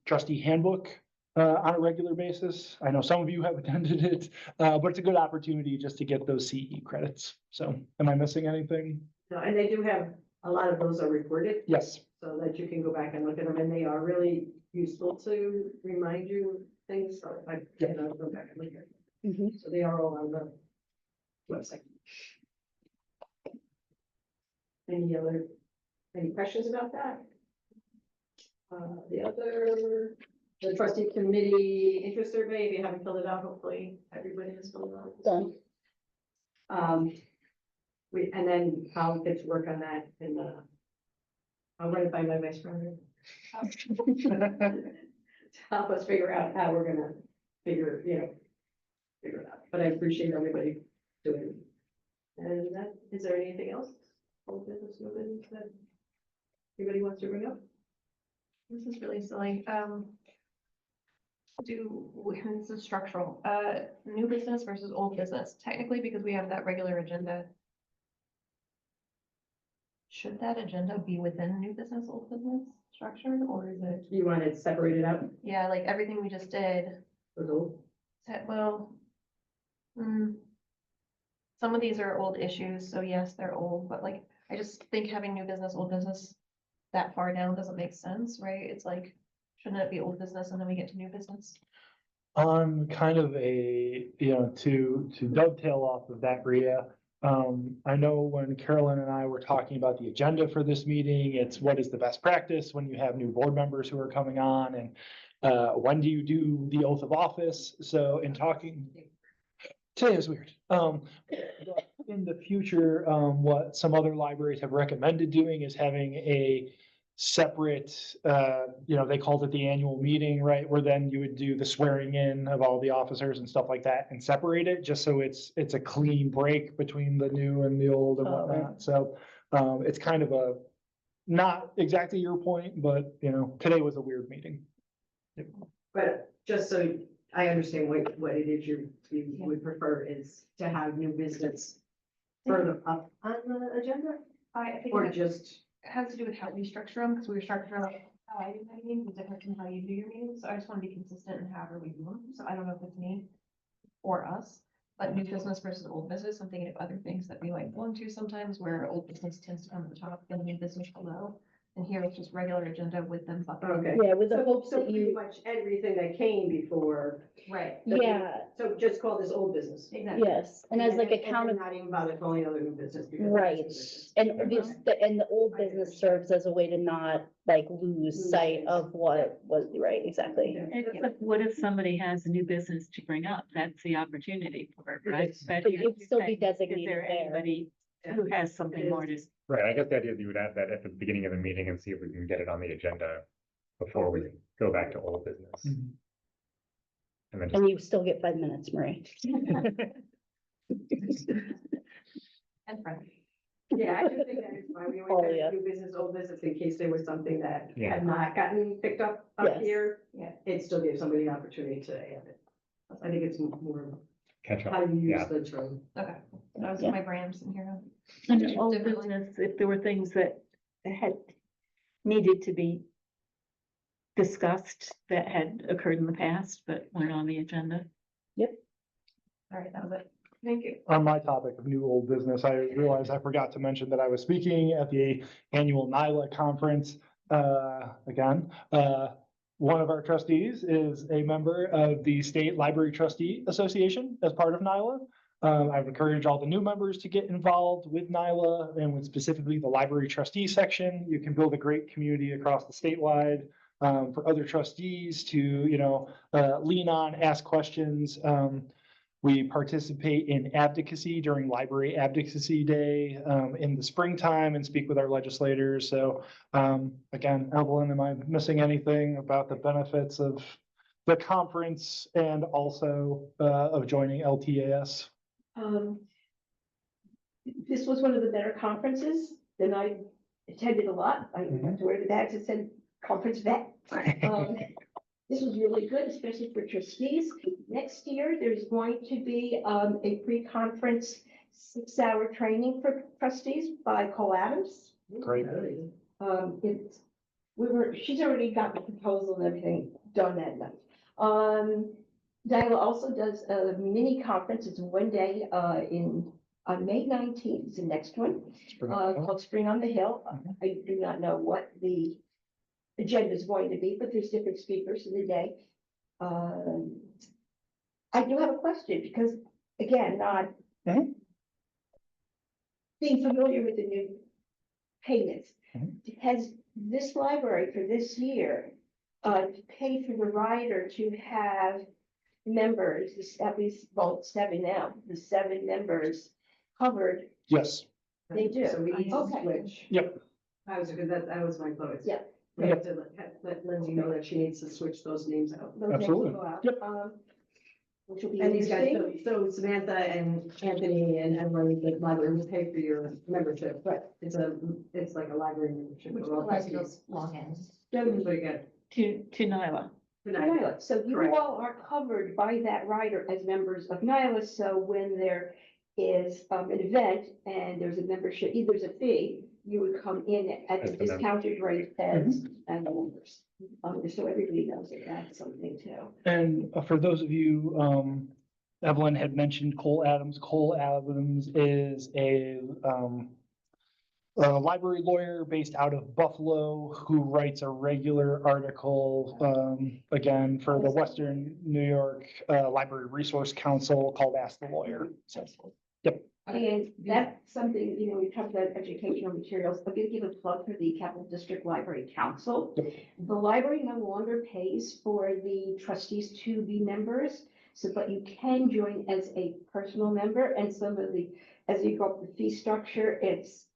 D: trustee handbook on a regular basis. I know some of you have attended it, but it's a good opportunity just to get those CE credits. So am I missing anything?
A: No, and they do have, a lot of those are recorded,
D: Yes.
A: so that you can go back and look at them, and they are really useful to remind you things, so I can go back and look at them.
E: Mhm.
A: So they are all on the website. Any questions about that? The trustee committee interest survey, if you haven't filled it out, hopefully everybody has filled it out. this
E: Done.
A: week. And then I'll get to work on that and, I'll run it by my vice president. To help us figure out how we're gonna figure it out, but I appreciate everybody doing it. And that, is there anything else? Old business, new business that anybody wants to bring up?
L: This is really silly. This is structural, new business versus old business, technically, because we have that regular agenda. Should that agenda be within new business, old business structure, or is it,
A: You want it separated out?
L: yeah, like everything we just did,
A: Was old?
L: well. Some of these are old issues, so yes, they're old, but like, I just think having new business, old business that far down doesn't make sense, right? It's like, shouldn't it be old business and then we get to new business?
D: On kind of a, to dovetail off of that, Rhea, I know when Carolyn and I were talking about the agenda for this meeting, it's what is the best practice when you have new board members who are coming on, and when do you do the oath of office? So in talking, today is weird. In the future, what some other libraries have recommended doing is having a separate, they called it the annual meeting, right? Where then you would do the swearing in of all the officers and stuff like that and separate it, just so it's a clean break between the new and the old and
E: Oh, right.
D: whatnot. So it's kind of not exactly your point, but today was a weird meeting.
A: But just so I understand what it is you would prefer is to have new business further up on the agenda,
L: I think
A: or
L: it
A: just,
L: has to do with how we structure them, because we structure like how I do my meetings is different from how you do your meetings, so I just want to be consistent in however we do them, so I don't know if it's me or us. But new business versus old business, I'm thinking of other things that we like go into sometimes, where old business tends to come at the top and new business below. and here it's just regular agenda with them.
A: Okay.
E: Yeah, with the
A: So-
E: hopes
A: so
E: that
A: pretty
E: you,
A: much everything that came before.
L: Right,
E: yeah,
A: So just call this old business.
L: exactly.
E: yes, and as like
A: And
E: account,
A: Not even bother calling other new business. because it's
E: right,
A: new business.
E: and the old business serves as a way to not like lose sight of what was, right, exactly.
C: Except what if somebody has a new business to bring up? That's the opportunity for it, right? But
E: But it'd still be
C: is
E: designated
C: there
E: there.
C: anybody who has something more to?
J: Right, I guess the idea is you would add that at the beginning of the meeting and see if we can get it on the agenda before we go back to old business.
D: Mhm.
J: And then
E: And you still get 5 minutes, Marie.
L: And friendly.
A: Yeah, I just think that it's fine. We
E: Oh,
A: always
E: yeah.
A: have new business, old business in case there was something that
J: Yeah.
A: had not gotten picked up
E: Yes.
A: here.
L: Yeah.
A: It still gives somebody an opportunity to add it. I think it's more
J: catch
A: how
J: up,
A: you use
J: yeah.
A: the term.
L: Okay, that was
E: Yeah.
L: my brain, I'm sitting here.
C: And old
L: Differently.
C: business, if there were things that had needed to be discussed that had occurred in the past, but weren't on the agenda.
L: All right, that was it. Thank you.
D: On my topic of new old business, I realized I forgot to mention that I was speaking at the annual NILA conference. Again, one of our trustees is a member of the State Library Trustee Association as part of NILA. I've encouraged all the new members to get involved with NILA and with specifically the library trustee section. You can build a great community across the statewide for other trustees to, lean on, ask questions. We participate in advocacy during Library Advocacy Day in the springtime and speak with our legislators. So again, Evelyn, am I missing anything about the benefits of the conference and also of joining LTAS?
M: This was one of the better conferences, and I attended a lot. I
D: Mhm.
M: went to wear the badge that said conference vet. This was really good, especially for trustees. Next year, there's going to be a pre-conference 6-hour training for trustees by Cole Adams.
D: Great.
M: She's already got the proposal and everything done that night. Diala also does a mini conference. It's one day on May 19th is the next one, called Spring on the Hill. I do not know what the agenda is going to be, but there's different speakers in the day. I do have a question because, again, not
D: Mhm.
M: being familiar with the new payments.
D: Mhm.
M: Has this library for this year paid for the rider to have members, at least, well, 7 now, the 7 members covered?
D: Yes.
M: They do.
A: So we need to
M: Okay.
A: switch.
D: Yep.
A: Because that was my thought.
M: Yeah.
A: We have to let Lindsay know that she needs to switch those names out.
M: Those names
D: Absolutely.
M: will go out,
D: Yep.
M: Which will be
A: And these guys,
M: interesting.
A: so Samantha and Anthony and everyone, the library will pay for your membership, but it's like a library membership.
L: Which
A: for all
L: provides
A: trustees.
L: those logins.
A: So you get
C: To Nyla.
A: tonight.
M: NILA. So you
A: Correct.
M: all are covered by that rider as members of NILA. So when there is an event and there's a membership, there's a fee, you would come in at
J: As
M: the
J: the member.
M: discounted rate as the members. So everybody knows that that's something too.
D: And for those of you, Evelyn had mentioned Cole Adams. Cole Adams is a library lawyer based out of Buffalo who writes a regular article, again, for the Western New York Library Resource Council called Ask the Lawyer. So, yep.
M: And that's something, we talked about educational materials. I'm gonna give a plug for the Capital District Library Council. The library no longer pays for the trustees to be members, but you can join as a personal member, and as you go up the fee structure, it's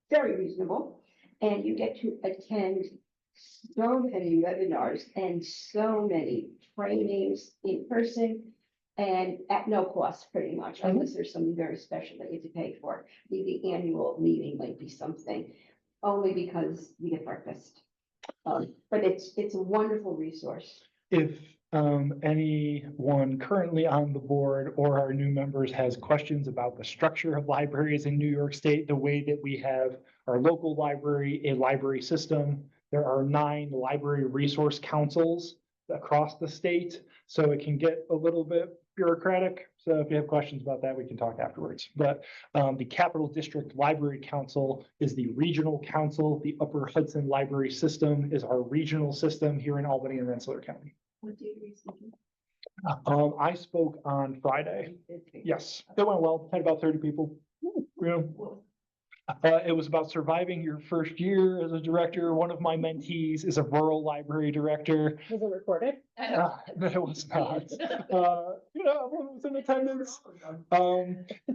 M: very reasonable. And you get to attend so many webinars and so many trainings in person and at no cost, pretty much, unless there's something very special that you have to pay for. The annual meeting might be something, only because you get breakfast. But it's a wonderful resource.
D: If anyone currently on the board or our new members has questions about the structure of libraries in New York State, the way that we have our local library, a library system, there are 9 library resource councils across the state. So it can get a little bit bureaucratic, so if you have questions about that, we can talk afterwards. But the Capital District Library Council is the regional council. The Upper Hudson Library System is our regional system here in Albany and Rensselaer County.
A: What day are we speaking?
D: I spoke on Friday. Yes, it went well. Had about 30 people. Yeah. It was about surviving your first year as a director. One of my mentees is a rural library director.
E: Was it recorded?
D: No, it was not. Everyone was in attendance.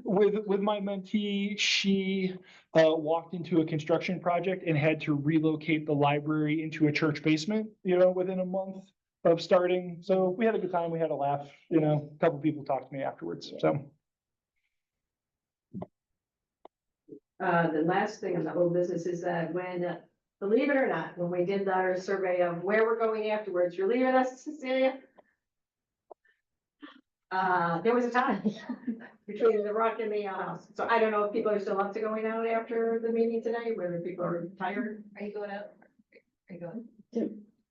D: With my mentee, she walked into a construction project and had to relocate the library into a church basement, within a month of starting. So we had a good time. We had a laugh, a couple people talked to me afterwards, so.
A: The last thing on the old business is that when, believe it or not, when we did our survey of where we're going afterwards, you're leaving us, Cecilia? There was a tie between the Rock and the house. So I don't know if people are still up to going out after the meeting tonight, whether people are tired.
L: Are you going out? Are you going?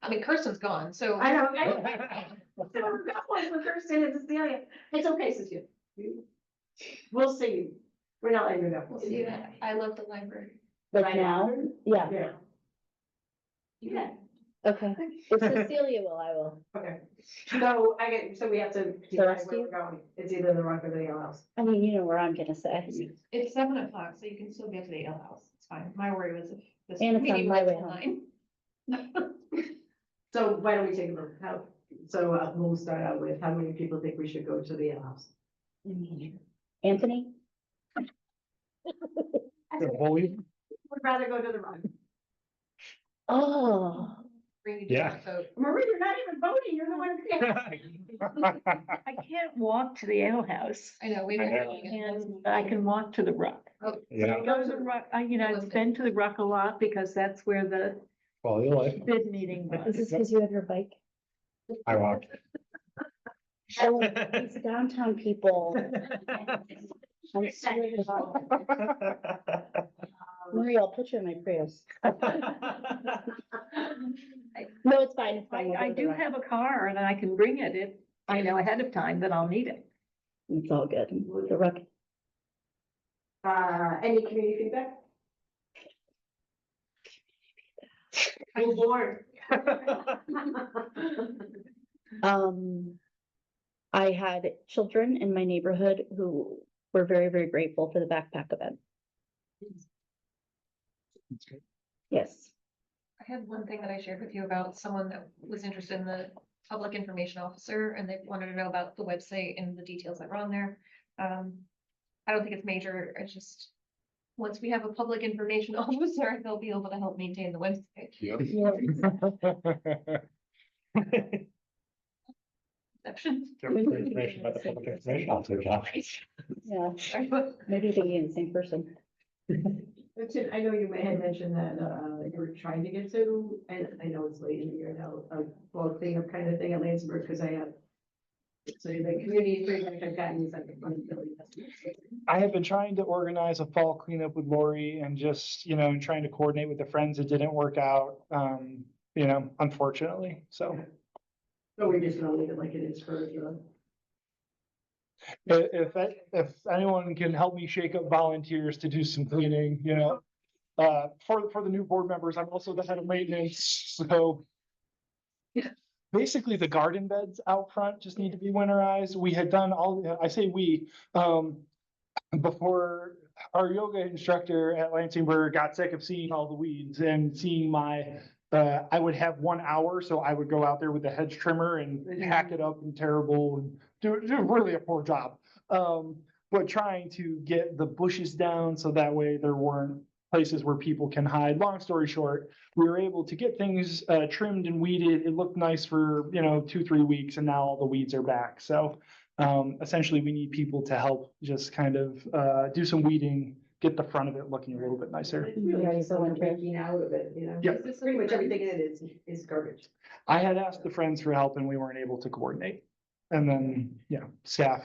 L: I mean, Kirsten's gone, so.
A: I know. So we're going with Kirsten and Cecilia. It's okay, Cecilia. We'll see you. We're not letting you go.
L: We'll see you. I love the library.
E: Like
A: Right
E: now?
A: after?
E: Yeah,
A: Yeah. Yeah.
E: okay. If Cecilia will, I will.
A: Okay. So we have to decide where we're going. It's either the Rock or the Ale House.
E: I mean, you know where I'm gonna say.
L: It's 7:00, so you can still get to the ale house. It's fine. My worry was if this
E: And it's on
L: meeting
E: my
L: went
E: way
L: till
E: home.
L: 9.
A: So why don't we take a look? We'll start out with how many people think we should go to the Ale House?
E: Anthony?
A: Would rather go to the Rock.
E: Oh,
L: Bring you
J: Yeah.
L: to vote.
A: Marie, you're not even voting. You're the one.
C: I can't walk to the ale house,
L: I know, we were doing it.
C: and I can walk to the Rock.
J: Yeah,
C: I go to the Rock, I've been to the Rock a lot because that's where the
J: quality of life.
C: bid meeting
E: is
C: was.
E: this because you have your bike?
J: I walk.
E: Oh, these downtown people. I'm sorry about Marie, I'll put you in my Prius. No, it's fine, it's fine. We'll
C: I
E: go to the
C: do
E: Rock.
C: have a car and I can bring it if I know ahead of time that I'll need it.
E: It's all good. The Rock.
A: Any community feedback? Full board.
E: I had children in my neighborhood who were very, very grateful for the backpack event. Yes.
L: I had one thing that I shared with you about someone that was interested in the public information officer, and they wanted to know about the website and the details that were on there. I don't think it's major, it's just, once we have a public information officer, they'll be able to help maintain the website. Exception.
J: Information about the public information officer job.
E: Yeah,
L: Sorry, but
E: maybe they mean the same person.
A: Tim, I know you may have mentioned that, you were trying to get to, and I know it's late in the year now, a fall cleanup kind of thing at Lansburg, because I have. So the community feedback I've gotten is like.
D: I have been trying to organize a fall cleanup with Lori and just, and trying to coordinate with the friends. It didn't work out, unfortunately, so.
A: So we're just gonna leave it like it is for the.
D: If anyone can help me shake up volunteers to do some cleaning, for the new board members, I'm also the head of maintenance, so. Basically, the garden beds out front just need to be winterized. We had done I say we, before our yoga instructor at Lansingburg got sick of seeing all the weeds and seeing I would have 1 hour, so I would go out there with the hedge trimmer and hack it up and terrible and do really a poor job. But trying to get the bushes down so that way there weren't places where people can hide. Long story short, we were able to get things trimmed and weeded. It looked nice for, 2-3 weeks, and now all the weeds are back. So essentially we need people to help just kind of do some weeding, get the front of it looking a little bit nicer.
A: It's really
E: Ready
A: just
E: for
A: someone
E: winter.
A: breaking out of it,
D: Yeah.
A: This is pretty much everything in it is garbage.
D: I had asked the friends for help and we weren't able to coordinate. And then, staff.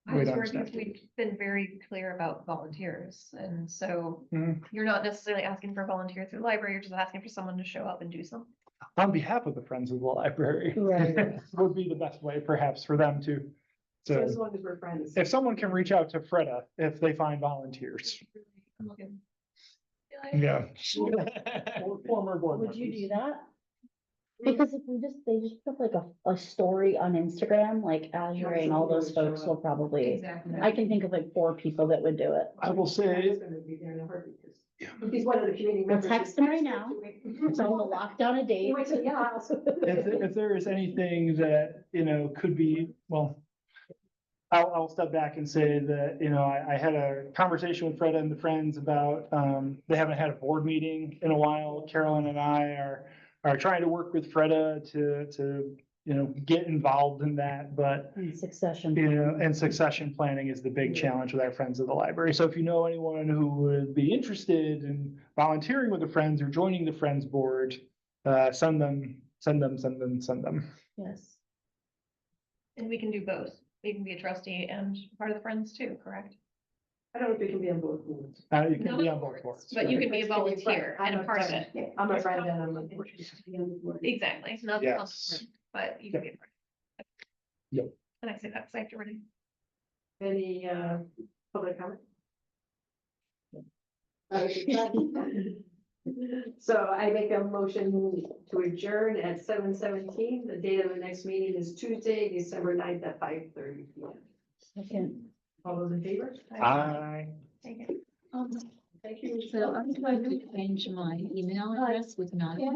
L: I was
D: wait on
L: worried
D: staff.
L: because we've been very clear about volunteers, and so
D: Mhm.
L: you're not necessarily asking for volunteers through the library, you're just asking for someone to show up and do something.
D: On behalf of the Friends of the Library.
E: Right.
D: Would be the best way perhaps for them to.
A: So as
D: So
A: long as we're friends.
D: if someone can reach out to Freda if they find volunteers.
L: I'm looking.
D: Yeah. Former board
E: Would you
D: members.
E: do that? Because if they just put like a story on Instagram, like Azure and all those folks will probably,
L: Exactly.
E: I can think of like 4 people that would do it.
D: I will
A: My
D: say,
A: husband would be there in a heartbeat, 'cause he's one of the community
E: We'll
A: members.
E: text him right now. Tell them to lock down a date.
A: He went to the house.
D: if there is anything that, could be, well, I'll step back and say that, I had a conversation with Freda and the Friends about, they haven't had a board meeting in a while. Carolyn and I are trying to work with Freda to, get involved in that, but
E: And succession.
D: and succession planning is the big challenge with our Friends of the Library. So if you know anyone who would be interested in volunteering with the Friends or joining the Friends board, send them.
E: Yes.
L: And we can do both. We can be a trustee and part of the Friends too, correct?
A: I don't know if we can be on both boards.
D: You can be on both boards.
L: But you can be a volunteer and a part of it.
A: Yeah, I'm a friend and I'm a board.
L: Exactly, not the
D: Yes.
L: council, but you can be a part.
D: Yep.
L: And I say that because I have to read.
A: Any, public comment? So I make a motion to adjourn at 7:17. The date of the next meeting is Tuesday, December 9th at 5:30 p.m.
E: Second.
A: All those in favor?
D: Aye.
L: Take it.
A: Thank you.
C: So I'm going to change my email address with Nadia.